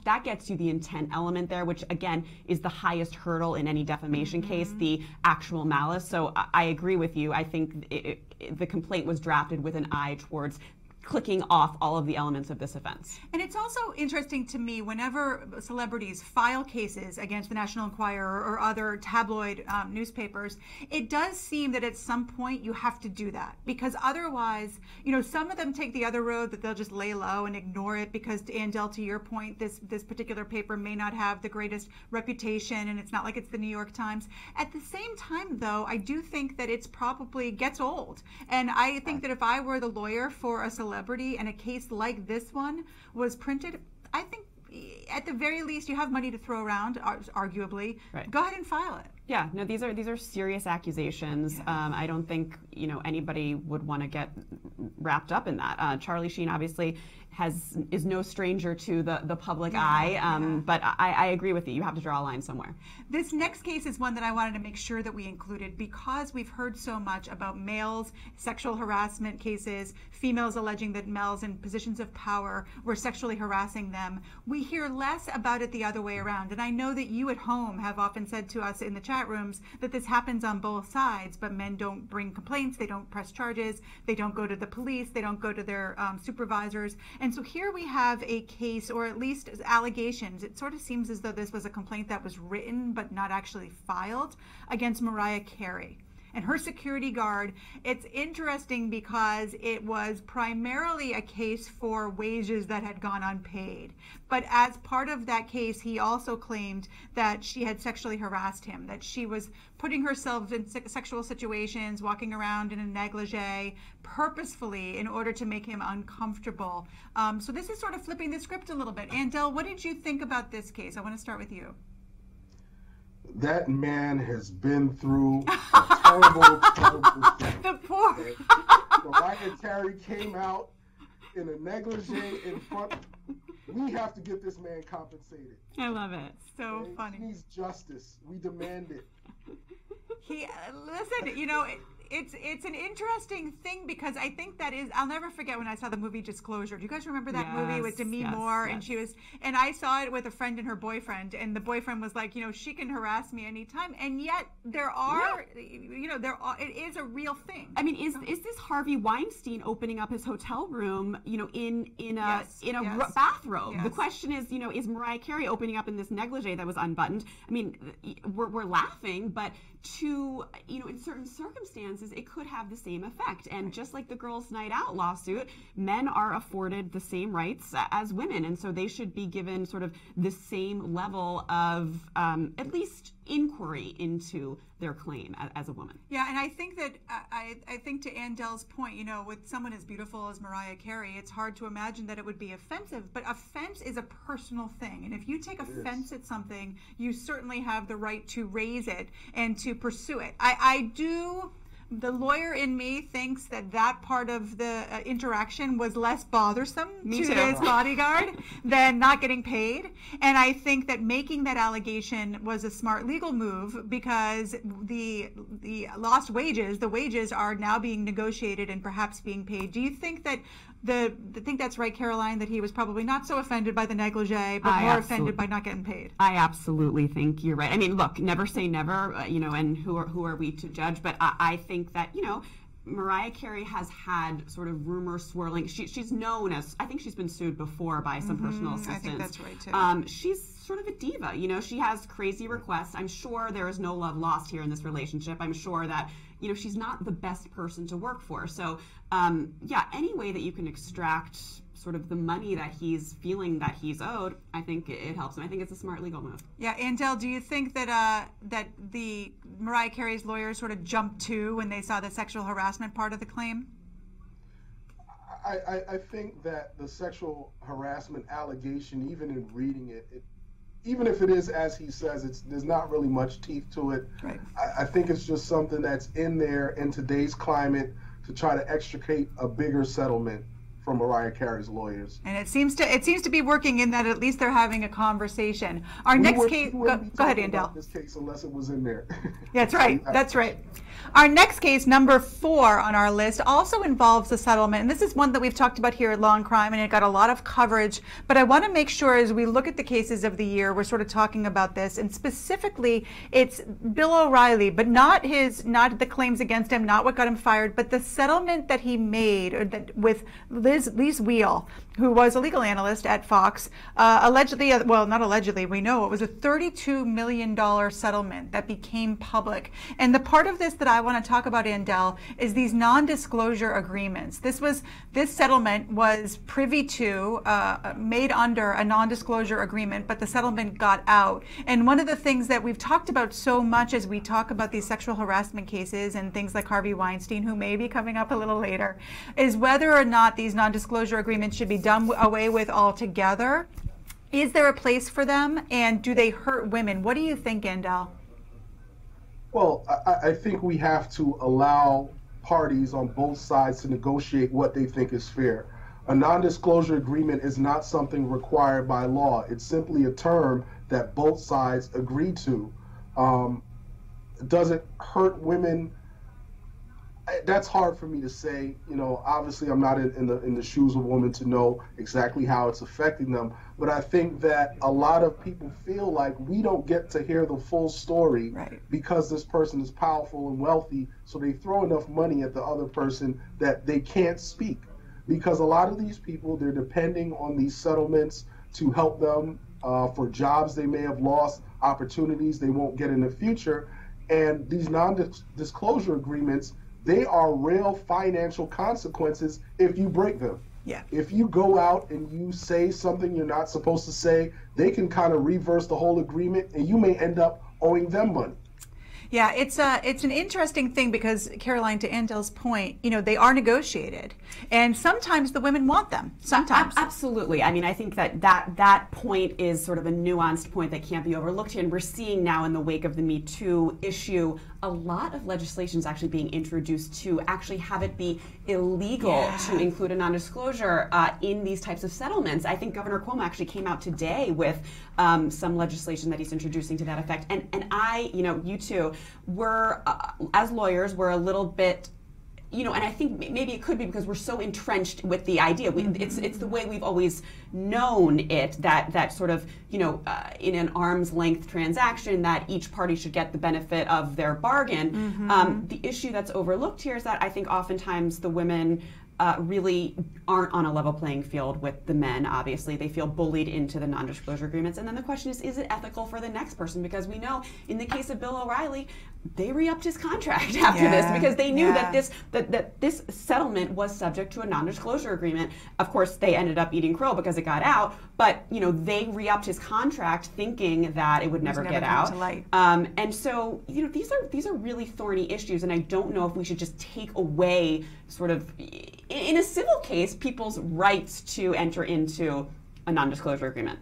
[SPEAKER 4] that gets you the intent element there, which again is the highest hurdle in any defamation case, the actual malice. So I agree with you. I think the complaint was drafted with an eye towards clicking off all of the elements of this offense.
[SPEAKER 2] And it's also interesting to me whenever celebrities file cases against the National Enquirer or other tabloid newspapers, it does seem that at some point you have to do that, because otherwise, some of them take the other road, that they'll just lay low and ignore it because, Andell, to your point, this particular paper may not have the greatest reputation, and it's not like it's the New York Times. At the same time, though, I do think that it's probably gets old. And I think that if I were the lawyer for a celebrity and a case like this one was printed, I think at the very least you have money to throw around, arguably. Go ahead and file it.
[SPEAKER 4] Yeah, no, these are serious accusations. I don't think anybody would want to get wrapped up in that. Charlie Sheen obviously is no stranger to the public eye. But I agree with you. You have to draw a line somewhere.
[SPEAKER 2] This next case is one that I wanted to make sure that we included because we've heard so much about males, sexual harassment cases, females alleging that males in positions of power were sexually harassing them. We hear less about it the other way around. And I know that you at home have often said to us in the chat rooms that this happens on both sides, but men don't bring complaints, they don't press charges, they don't go to the police, they don't go to their supervisors. And so here we have a case, or at least allegations. It sort of seems as though this was a complaint that was written but not actually filed against Mariah Carey and her security guard. It's interesting because it was primarily a case for wages that had gone unpaid. But as part of that case, he also claimed that she had sexually harassed him, that she was putting herself in sexual situations, walking around in a negligee purposefully in order to make him uncomfortable. So this is sort of flipping the script a little bit. Andell, what did you think about this case? I want to start with you.
[SPEAKER 1] That man has been through a terrible, terrible thing.
[SPEAKER 2] The poor.
[SPEAKER 1] Mariah Carey came out in a negligee in front. We have to get this man compensated.
[SPEAKER 4] I love it.
[SPEAKER 2] So funny.
[SPEAKER 1] He needs justice. We demand it.
[SPEAKER 2] Listen, you know, it's an interesting thing because I think that is, I'll never forget when I saw the movie Disclosure. Do you guys remember that movie with Demi Moore?
[SPEAKER 4] Yes.
[SPEAKER 2] And she was, and I saw it with a friend and her boyfriend, and the boyfriend was like, you know, she can harass me anytime. And yet there are, you know, it is a real thing.
[SPEAKER 4] I mean, is this Harvey Weinstein opening up his hotel room, you know, in a bathrobe?
[SPEAKER 2] Yes.
[SPEAKER 4] The question is, you know, is Mariah Carey opening up in this negligee that was unbuttoned? I mean, we're laughing, but in certain circumstances, it could have the same effect. And just like the Girls' Night Out lawsuit, men are afforded the same rights as women, and so they should be given sort of the same level of at least inquiry into their claim as a woman.
[SPEAKER 2] Yeah, and I think that I think to Andell's point, you know, with someone as beautiful as Mariah Carey, it's hard to imagine that it would be offensive, but offense is a personal thing. And if you take offense at something, you certainly have the right to raise it and to pursue it. The lawyer in me thinks that part of the interaction was less bothersome to his bodyguard than not getting paid. And I think that making that allegation was a smart legal move because the lost wages, the wages are now being negotiated and perhaps being paid. Do you think that think that's right, Caroline, that he was probably not so offended by the negligee, but more offended by not getting paid?
[SPEAKER 4] I absolutely think you're right. I mean, look, never say never, you know, and who are we to judge? But I think that, you know, Mariah Carey has had sort of rumors swirling. She's known as, I think she's been sued before by some personal assistants.
[SPEAKER 2] I think that's right, too.
[SPEAKER 4] She's sort of a diva. You know, she has crazy requests. I'm sure there is no love lost here in this relationship. I'm sure that, you know, she's not the best person to work for. So, any way that you can extract sort of the money that he's feeling that he's owed, I think it helps him. I think it's a smart legal move.
[SPEAKER 2] Yeah, Andell, do you think that that the Mariah Carey's lawyers sort of jumped to when they saw the sexual harassment part of the claim?
[SPEAKER 1] I think that the sexual harassment allegation, even in reading it, even if it is as he says, there's not really much teeth to it. Right. I think it's just something that's in there in today's climate to try to extricate a bigger settlement from Mariah Carey's lawyers.
[SPEAKER 2] And it seems to be working in that at least they're having a conversation. Our next case, go ahead, Andell.
[SPEAKER 1] This case, unless it was in there.
[SPEAKER 2] That's right. That's right. Our next case, number 4 on our list, also involves a settlement. And this is one that we've talked about here at Law&Crime, and it got a lot of coverage. But I want to make sure as we look at the cases of the year, we're sort of talking about this. And specifically, it's Bill O'Reilly, but not the claims against him, not what got him fired, but the settlement that he made with Lise Wheel, who was a legal analyst at Fox, allegedly, well, not allegedly, we know it was a $32 million settlement that became public. And the part of this that I want to talk about, Andell, is these non-disclosure agreements. This settlement was privy to, made under a non-disclosure agreement, but the settlement got out. And one of the things that we've talked about so much as we talk about these sexual harassment cases and things like Harvey Weinstein, who may be coming up a little later, is whether or not these non-disclosure agreements should be done away with altogether. Is there a place for them, and do they hurt women? What do you think, Andell?
[SPEAKER 1] Well, I think we have to allow parties on both sides to negotiate what they think is fair. A non-disclosure agreement is not something required by law. It's simply a term that both sides agree to. Does it hurt women? That's hard for me to say. You know, obviously I'm not in the shoes of a woman to know exactly how it's affecting them. But I think that a lot of people feel like we don't get to hear the full story because this person is powerful and wealthy. So they throw enough money at the other person that they can't speak. Because a lot of these people, they're depending on these settlements to help them for jobs they may have lost, opportunities they won't get in the future. And these non-disclosure agreements, they are real financial consequences if you break them.
[SPEAKER 2] Yeah. If
[SPEAKER 1] you go out and you say something you're not supposed to say, they can kind of reverse the whole agreement and you may end up owing them money.
[SPEAKER 2] Yeah, it's an interesting thing because, Caroline, to Andell's point, you know, they are negotiated, and sometimes the women want them. Sometimes.
[SPEAKER 4] Absolutely. I mean, I think that point is sort of a nuanced point that can't be overlooked here, and we're seeing now in the wake of the Me Too issue, a lot of legislation is actually being introduced to actually have it be illegal to include a non-disclosure in these types of settlements. I think Governor Cuomo actually came out today with some legislation that he's introducing to that effect. And I, you know, you two, we're, as lawyers, we're a little bit, you know, and I think maybe it could be because we're so entrenched with the idea. It's the way we've always known it, that sort of, you know, in an arm's length transaction, that each party should get the benefit of their bargain. The issue that's overlooked here is that I think oftentimes the women really aren't on a level playing field with the men. Obviously, they feel bullied into the non-disclosure agreements. And then the question is it ethical for the next person? Because we know in the case of Bill O'Reilly, they re-upped his contract after this because they knew that this settlement was subject to a non-disclosure agreement. Of course, they ended up eating crow because it got out, but you know, they re-upped his contract thinking that it would never get out. And so, you know, these are really thorny issues, and I don't know if we should just take away sort of in a civil case people's rights to enter into a non-disclosure agreement.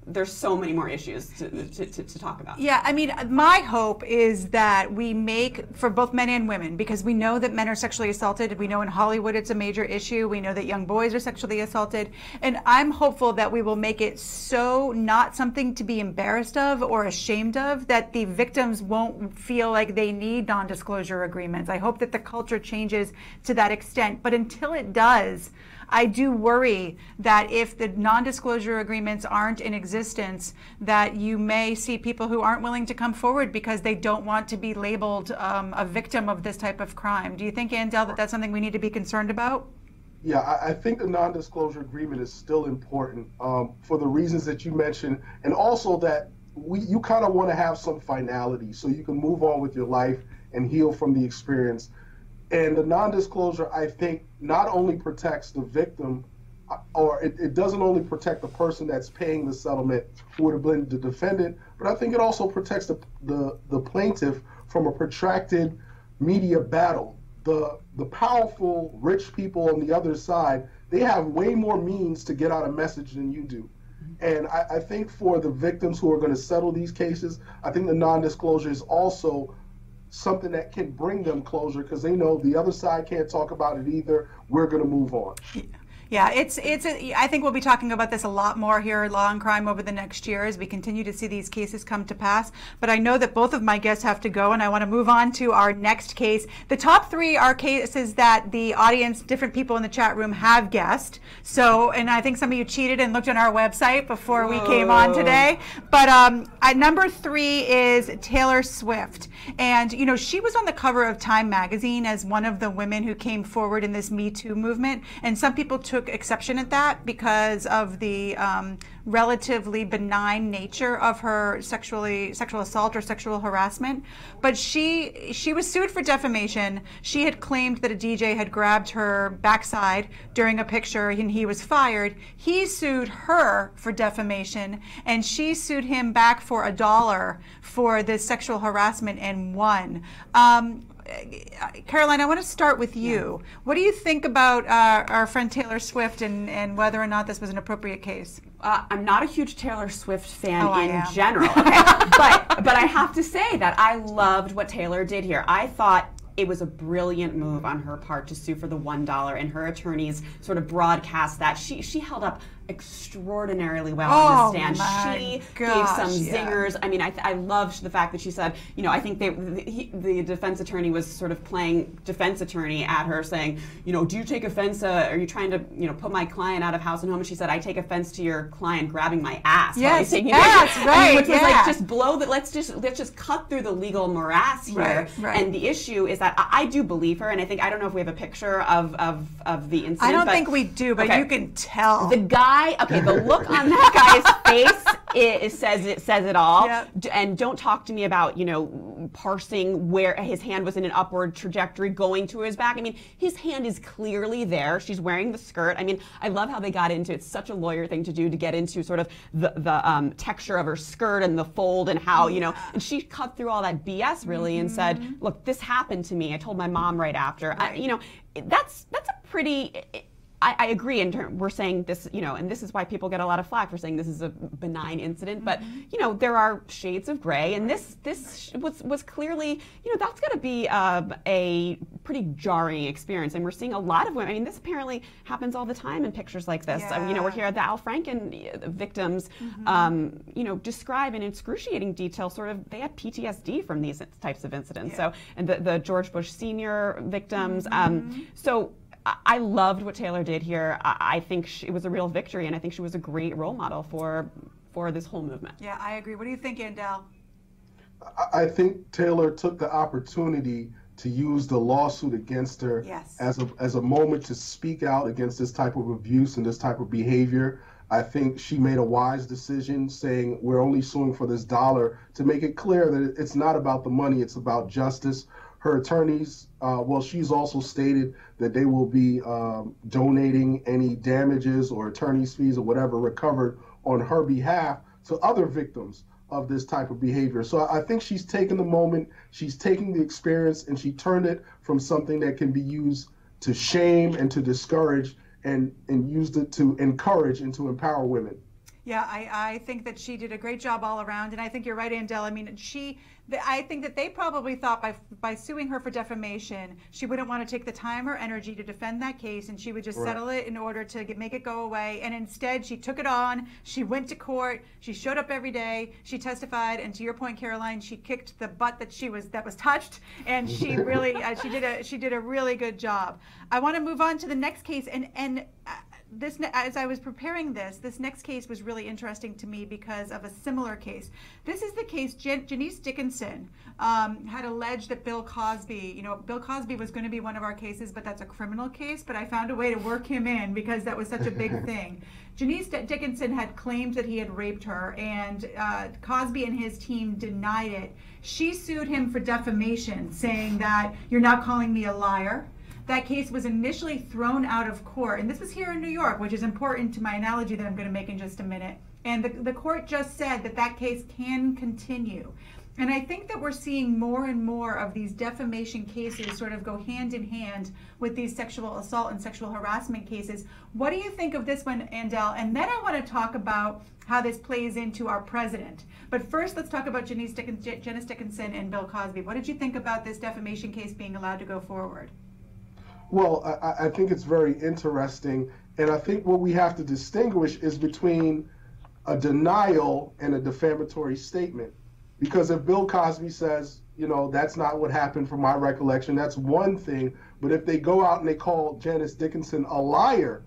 [SPEAKER 4] There's so many more issues to talk about.
[SPEAKER 2] Yeah, I mean, my hope is that we make, for both men and women, because we know that men are sexually assaulted. We know in Hollywood it's a major issue. We know that young boys are sexually assaulted. And I'm hopeful that we will make it so not something to be embarrassed of or ashamed of, that the victims won't feel like they need non-disclosure agreements. I hope that the culture changes to that extent. But until it does, I do worry that if the non-disclosure agreements aren't in existence, that you may see people who aren't willing to come forward because they don't want to be labeled a victim of this type of crime. Do you think, Andell, that that's something we need to be concerned about?
[SPEAKER 1] Yeah, I think the non-disclosure agreement is still important for the reasons that you mentioned, and also that you kind of want to have some finality so you can move on with your life and heal from the experience. And the non-disclosure, I think, not only protects the victim, or it doesn't only protect the person that's paying the settlement, who would have been the defendant, but I think it also protects the plaintiff from a protracted media battle. The powerful, rich people on the other side, they have way more means to get out a message than you do. And I think for the victims who are going to settle these cases, I think the non-disclosure is also something that can bring them closure because they know the other side can't talk about it either. We're going to move on.
[SPEAKER 2] Yeah, I think we'll be talking about this a lot more here at Law and Crime over the next year as we continue to see these cases come to pass. But I know that both of my guests have to go, and I want to move on to our next case. The top three are cases that the audience, different people in the chat room, have guessed. So, and I think some of you cheated and looked on our website before we came on today. But number 3 is Taylor Swift. And, you know, she was on the cover of Time magazine as one of the women who came forward in this Me Too movement. And some people took exception at that because of the relatively benign nature of her sexual assault or sexual harassment. But she was sued for defamation. She had claimed that a DJ had grabbed her backside during a picture and he was fired. He sued her for defamation and she sued him back for $1 for this sexual harassment and won. Caroline, I want to start with you. What do you think about our friend Taylor Swift and whether or not this was an appropriate case?
[SPEAKER 4] I'm not a huge Taylor Swift fan in general, okay? but I have to say that I loved what Taylor did here. I thought
[SPEAKER 3] it was a brilliant move on her part to sue for the $1, and her attorneys sort of broadcast that. She held up extraordinarily well on the stand. She gave some zingers. I mean, I loved the fact that she said, you know, I think the defense attorney was sort of playing defense attorney at her, saying, you know, do you take offense? Are you trying to, you know, put my client out of house and home? And she said, I take offense to your client grabbing my ass.
[SPEAKER 2] Yes, yes, right.
[SPEAKER 3] Which was like, just blow that. Let's just cut through the legal morass here.
[SPEAKER 2] Right.
[SPEAKER 3] And the issue is that I do believe her, and I don't know if we have a picture of the incident.
[SPEAKER 2] I don't think we do, but you can tell.
[SPEAKER 3] The guy. Okay, the look on that guy's face it says it all.
[SPEAKER 2] Yep.
[SPEAKER 3] And don't talk to me about, you know, parsing where his hand was in an upward trajectory going to his back. I mean, his hand is clearly there. She's wearing the skirt. I mean, I love how they got into it. It's such a lawyer thing to do, to get into sort of the texture of her skirt and the fold and how, you know, and she cut through all that BS really and said, look, this happened to me. I told my mom right after. You know, that's a pretty... I agree, and we're saying this, you know, and this is why people get a lot of flack for saying this is a benign incident, but, you know, there are shades of gray, and this was clearly, you know, that's got to be a pretty jarring experience, and we're seeing a lot of women. I mean, this apparently happens all the time in pictures like this.
[SPEAKER 2] Yeah.
[SPEAKER 3] You know, we're here, the Al Franken victims, you know, describe in excruciating detail sort of, they had PTSD from these types of incidents. So, and the George Bush Sr. victims, so I loved what Taylor did here. I think it was a real victory, and I think she was a great role model for this whole movement.
[SPEAKER 2] Yeah, I agree. What do you think, Andell?
[SPEAKER 1] I think Taylor took the opportunity to use the lawsuit against her as a moment to speak out against this type of abuse and this type of behavior. I think she made a wise decision, saying we're only suing for this $1, to make it clear that it's not about the money, it's about justice. Her attorneys, well, she's also stated that they will be donating any damages or attorney's fees or whatever recovered on her behalf to other victims of this type of behavior. So I think she's taken the moment, she's taking the experience, and she turned it from something that can be used to shame and to discourage, and used it to encourage and to empower women.
[SPEAKER 2] Yeah, I think that she did a great job all around, and I think you're right, Andell. I mean, I think that they probably thought by suing her for defamation, she wouldn't want to take the time or energy to defend that case, and she would just settle it in order to make it go away. And instead, she took it on. She went to court. She showed up every day. She testified, and to your point, Caroline, she kicked the butt that was touched, and she really she did a really good job. I want to move on to the next case, and this, as I was preparing this next case was really interesting to me because of a similar case. This is the case Janice Dickinson had alleged that Bill Cosby, you know, Bill Cosby was going to be one of our cases, but that's a criminal case, but I found a way to work him in because that was such a big thing. Janice Dickinson had claimed that he had raped her, and Cosby and his team denied it. She sued him for defamation, saying that you're not calling me a liar. That case was initially thrown out of court, and this was here in New York, which is important to my analogy that I'm going to make in just a minute. And the court just said that case can continue. And I think that we're seeing more and more of these defamation cases sort of go hand in hand with these sexual assault and sexual harassment cases. What do you think of this one, Andell? And then I want to talk about how this plays into our president. But first, let's talk about Janice Dickinson and Bill Cosby. What did you think about this defamation case being allowed to go forward?
[SPEAKER 1] Well, I think it's very interesting, and I think what we have to distinguish is between a denial and a defamatory statement. Because if Bill Cosby says, you know, that's not what happened from my recollection, that's one thing, but if they go out and they call Janice Dickinson a liar,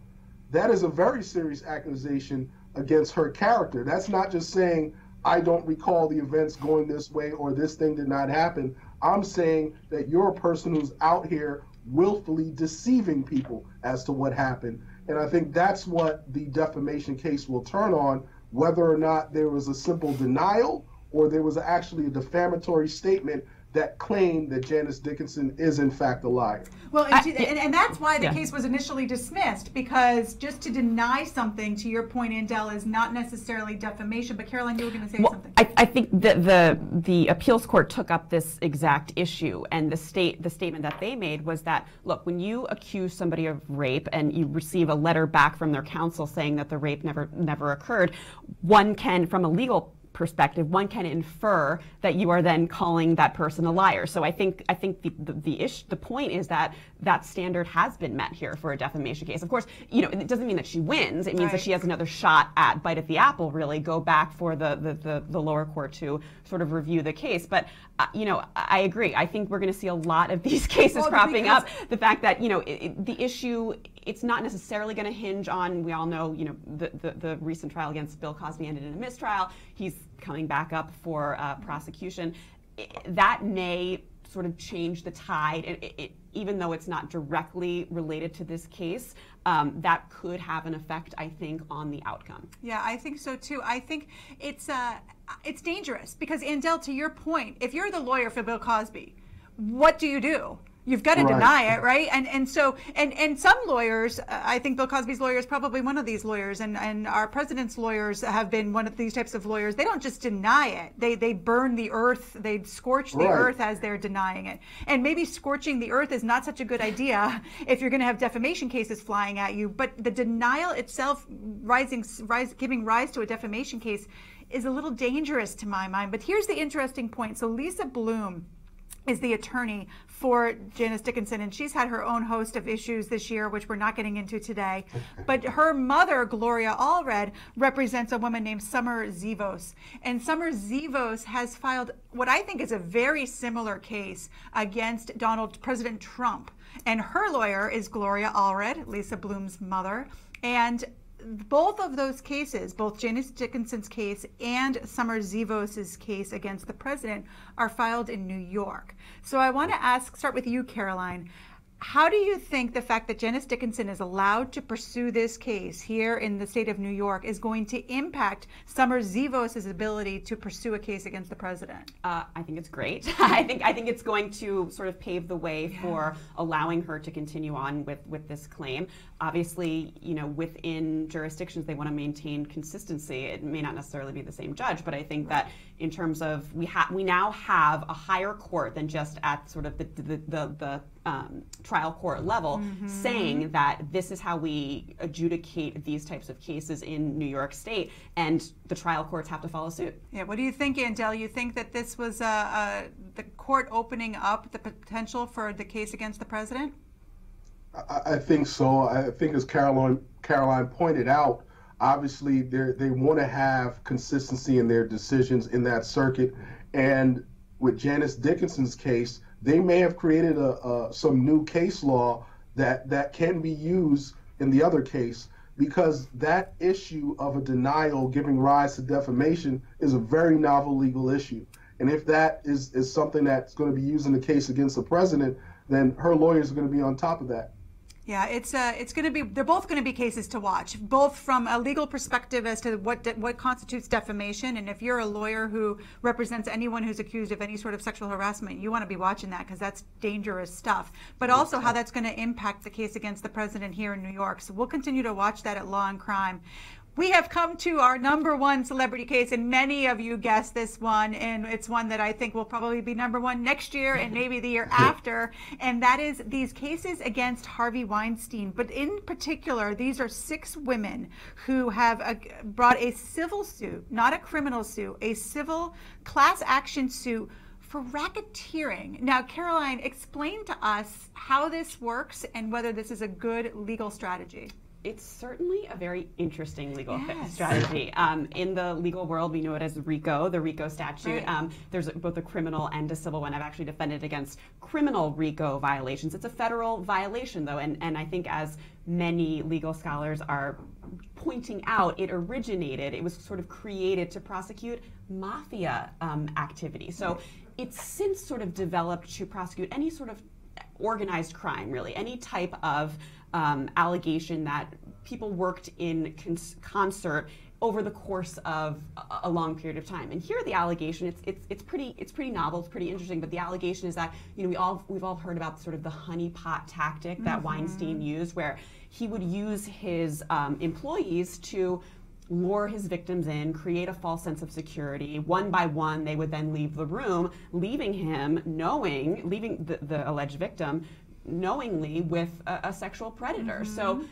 [SPEAKER 1] that is a very serious accusation against her character. That's not just saying, I don't recall the events going this way or this thing did not happen. I'm saying that you're a person who's out here willfully deceiving people as to what happened. And I think that's what the defamation case will turn on, whether or not there was a simple denial or there was actually a defamatory statement that claimed that Janice Dickinson is in fact a liar.
[SPEAKER 2] Well, and that's why the case was initially dismissed, because just to deny something, to your point, Andell, is not necessarily defamation. But Caroline, you were going to say something.
[SPEAKER 3] I think that the appeals court took up this exact issue, and the statement that they made was that, look, when you accuse somebody of rape and you receive a letter back from their counsel saying that the rape never occurred, one can, from a legal
[SPEAKER 4] perspective, one can infer that you are then calling that person a liar. So I think the point is that that standard has been met here for a defamation case. Of course, it doesn't mean that she wins. It means that she has another shot at bite at the apple. Really, go back for the lower court to sort of review the case. But I agree. I think we're going to see a lot of these cases cropping up. The fact that the issue, it's not necessarily going to hinge on, we all know, the recent trial against Bill Cosby ended in a mistrial. He's coming back up for prosecution. That may sort of change the tide. Even though it's not directly related to this case, that could have an effect, I think, on the outcome.
[SPEAKER 2] Yeah, I think so too. I think it's dangerous because, Andell, to your point, if you're the lawyer for Bill Cosby, what do you do? You've got to deny it, right? And so some lawyers, I think Bill Cosby's lawyer is probably one of these lawyers, and our president's lawyers have been one of these types of lawyers. They don't just deny it. They burn the earth. They scorch the earth as they're denying it. And maybe scorching the earth is not such a good idea if you're going to have defamation cases flying at you. But the denial itself, giving rise to a defamation case, is a little dangerous to my mind. But here's the interesting point. So Lisa Bloom is the attorney for Janice Dickinson, and she's had her own host of issues this year, which we're not getting into today. But her mother, Gloria Allred, represents a woman named Summer Zivos. And Summer Zivos has filed what I think is a very similar case against President Trump. And her lawyer is Gloria Allred, Lisa Bloom's mother. And both of those cases, both Janice Dickinson's case and Summer Zivos' case against the president, are filed in New York. So I want to start with you, Caroline. How do you think the fact that Janice Dickinson is allowed to pursue this case here in the state of New York is going to impact Summer Zivos' ability to pursue a case against the president?
[SPEAKER 4] I think it's great. I think it's going to sort of pave the way for allowing her to continue on with this claim. Obviously, within jurisdictions, they want to maintain consistency. It may not necessarily be the same judge, but I think that in terms of we now have a higher court than just at sort of the trial court level, saying that this is how we adjudicate these types of cases in New York State, and the trial courts have to follow suit.
[SPEAKER 2] Yeah, what do you think, Andell? You think that this was the court opening up the potential for the case against the president?
[SPEAKER 1] I think so. I think, as Caroline pointed out, obviously they want to have consistency in their decisions in that circuit, and with Janice Dickinson's case, they may have created some new case law that can be used in the other case, because that issue of a denial giving rise to defamation is a very novel legal issue. And if that is something that's going to be used in the case against the president, then her lawyers are going to be on top of that.
[SPEAKER 2] Yeah, it's going to be, they're both going to be cases to watch, both from a legal perspective as to what constitutes defamation. And if you're a lawyer who represents anyone who's accused of any sort of sexual harassment, you want to be watching that, because that's dangerous stuff. But also how that's going to impact the case against the president here in New York. So we'll continue to watch that at Law and Crime. We have come to our #1 celebrity case, and many of you guessed this one, and it's one that I think will probably be #1 next year and maybe the year after, and that is these cases against Harvey Weinstein. But in particular, these are 6 women who have brought a civil suit, not a criminal suit, a civil class action suit for racketeering. Now, Caroline, explain to us how this works and whether this is a good legal strategy.
[SPEAKER 4] It's certainly a very interesting legal strategy. In the legal world, we know it as RICO, the RICO statute. There's both a criminal and a civil one. I've actually defended against criminal RICO violations. It's a federal violation, though, and I think, as many legal scholars are pointing out, it was sort of created to prosecute mafia activity. So it's since sort of developed to prosecute any sort of organized crime, really, any type of allegation that people worked in concert over the course of a long period of time. And here, the allegation, it's pretty novel, it's pretty interesting. But the allegation is that we've all heard about sort of the honeypot tactic that Weinstein used, where he would use his employees to lure his victims in, create a false sense of security. One by one, they would then leave the room, leaving the alleged victim knowingly with a sexual predator. So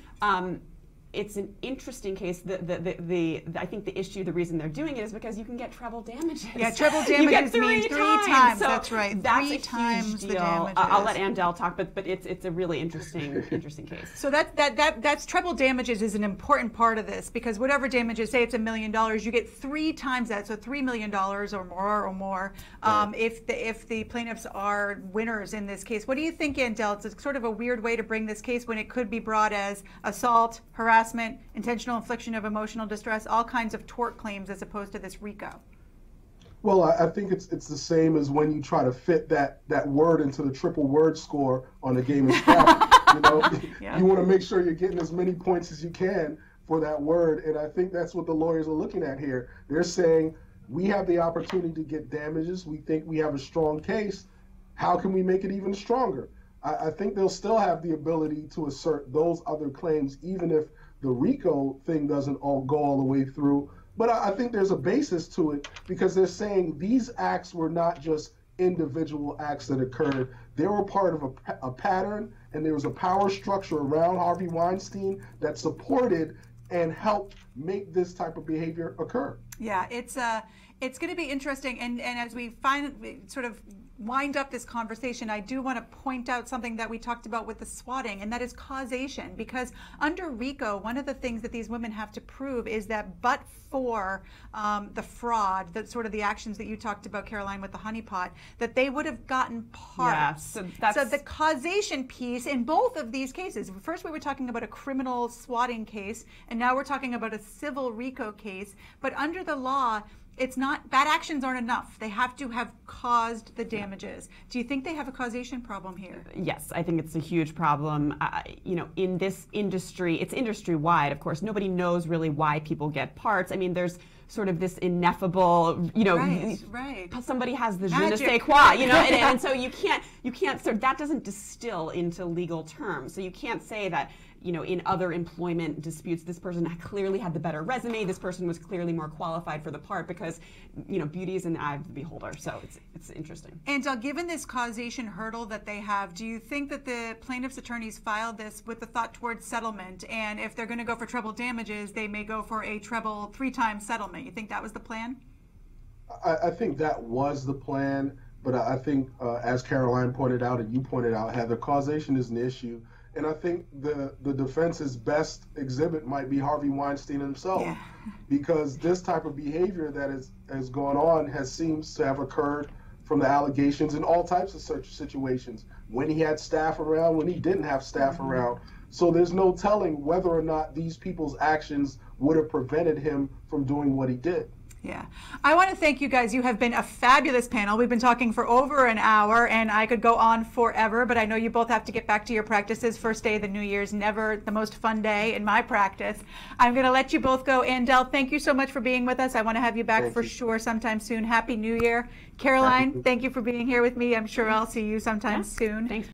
[SPEAKER 4] it's an interesting case. I think the reason they're doing it is because you can get treble damages.
[SPEAKER 2] Yeah, treble damages means three times.
[SPEAKER 4] So
[SPEAKER 2] that's right.
[SPEAKER 4] That's
[SPEAKER 2] three
[SPEAKER 4] a
[SPEAKER 2] times
[SPEAKER 4] huge
[SPEAKER 2] the
[SPEAKER 4] deal.
[SPEAKER 2] damages.
[SPEAKER 4] I'll let Andell talk, but it's a really interesting case.
[SPEAKER 2] So that's treble damages is an important part of this, because whatever damages, say it's $1 million, you get 3 times that, so $3 million or more.
[SPEAKER 1] Right.
[SPEAKER 2] If the plaintiffs are winners in this case. What do you think, Andell? It's sort of a weird way to bring this case when it could be brought as assault, harassment, intentional infliction of emotional distress, all kinds of tort claims, as opposed to this RICO.
[SPEAKER 1] Well, I think it's the same as when you try to fit that word into the triple word score on a game of Scrabble. You know,
[SPEAKER 2] Yeah.
[SPEAKER 1] You want to make sure you're getting as many points as you can for that word, and I think that's what the lawyers are looking at here. They're saying, we have the opportunity to get damages. We think we have a strong case. How can we make it even stronger? I think they'll still have the ability to assert those other claims, even if the RICO thing doesn't go all the way through. But I think there's a basis to it, because they're saying these acts were not just individual acts that occurred. They were part of a pattern, and there was a power structure around Harvey Weinstein that supported and helped make this type of behavior occur.
[SPEAKER 2] Yeah, it's going to be interesting, and as we sort of wind up this conversation, I do want to point out something that we talked about with the swatting, and that is causation. Because under RICO, one of the things that these women have to prove is that, but for the fraud, that sort of the actions that you talked about, Caroline, with the honeypot, that they would have gotten parts.
[SPEAKER 4] Yeah,
[SPEAKER 2] so the causation piece in both of these cases, first we were talking about a criminal swatting case, and now we're talking about a civil RICO case. But under the law, it's not, bad actions aren't enough. They have to have caused the damages. Do you think they have a causation problem here?
[SPEAKER 4] Yes, I think it's a huge problem. You know, in this industry, it's industry-wide, of course. Nobody knows really why people get parts. I mean, there's sort of this ineffable, you know,
[SPEAKER 2] right.
[SPEAKER 4] somebody has the je
[SPEAKER 2] Magic.
[SPEAKER 4] ne sais quoi, you know, and so you can't, so that doesn't distill into legal terms. So you can't say that, you know, in other employment disputes, this person clearly had the better resume, this person was clearly more qualified for the part, because, you know, beauty is in the eye of the beholder. So it's interesting.
[SPEAKER 2] And given this causation hurdle that they have, do you think that the plaintiff's attorneys filed this with the thought towards settlement? And if they're going to go for treble damages, they may go for a treble 3-time settlement. You think that was the plan?
[SPEAKER 1] I think that was the plan, but I think, as Caroline pointed out and you pointed out, Heather, causation is an issue. And I think the defense's best exhibit might be Harvey Weinstein himself, because this type of behavior that has gone on seems to have occurred from the allegations in all types of such situations, when he had staff around, when he didn't have staff around. So there's no telling whether or not these people's actions would have prevented him from doing what he did.
[SPEAKER 2] Yeah. I want to thank you guys. You have been a fabulous panel. We've been talking for over an hour, and I could go on forever, but I know you both have to get back to your practices. First day of the new year is never the most fun day in my practice. I'm going to let you both go. Andell, thank you so much for being with us. I want to have you back for sure sometime soon. Happy New Year. Caroline, thank you for being here with me. I'm sure I'll see you sometime soon.
[SPEAKER 4] Thanks.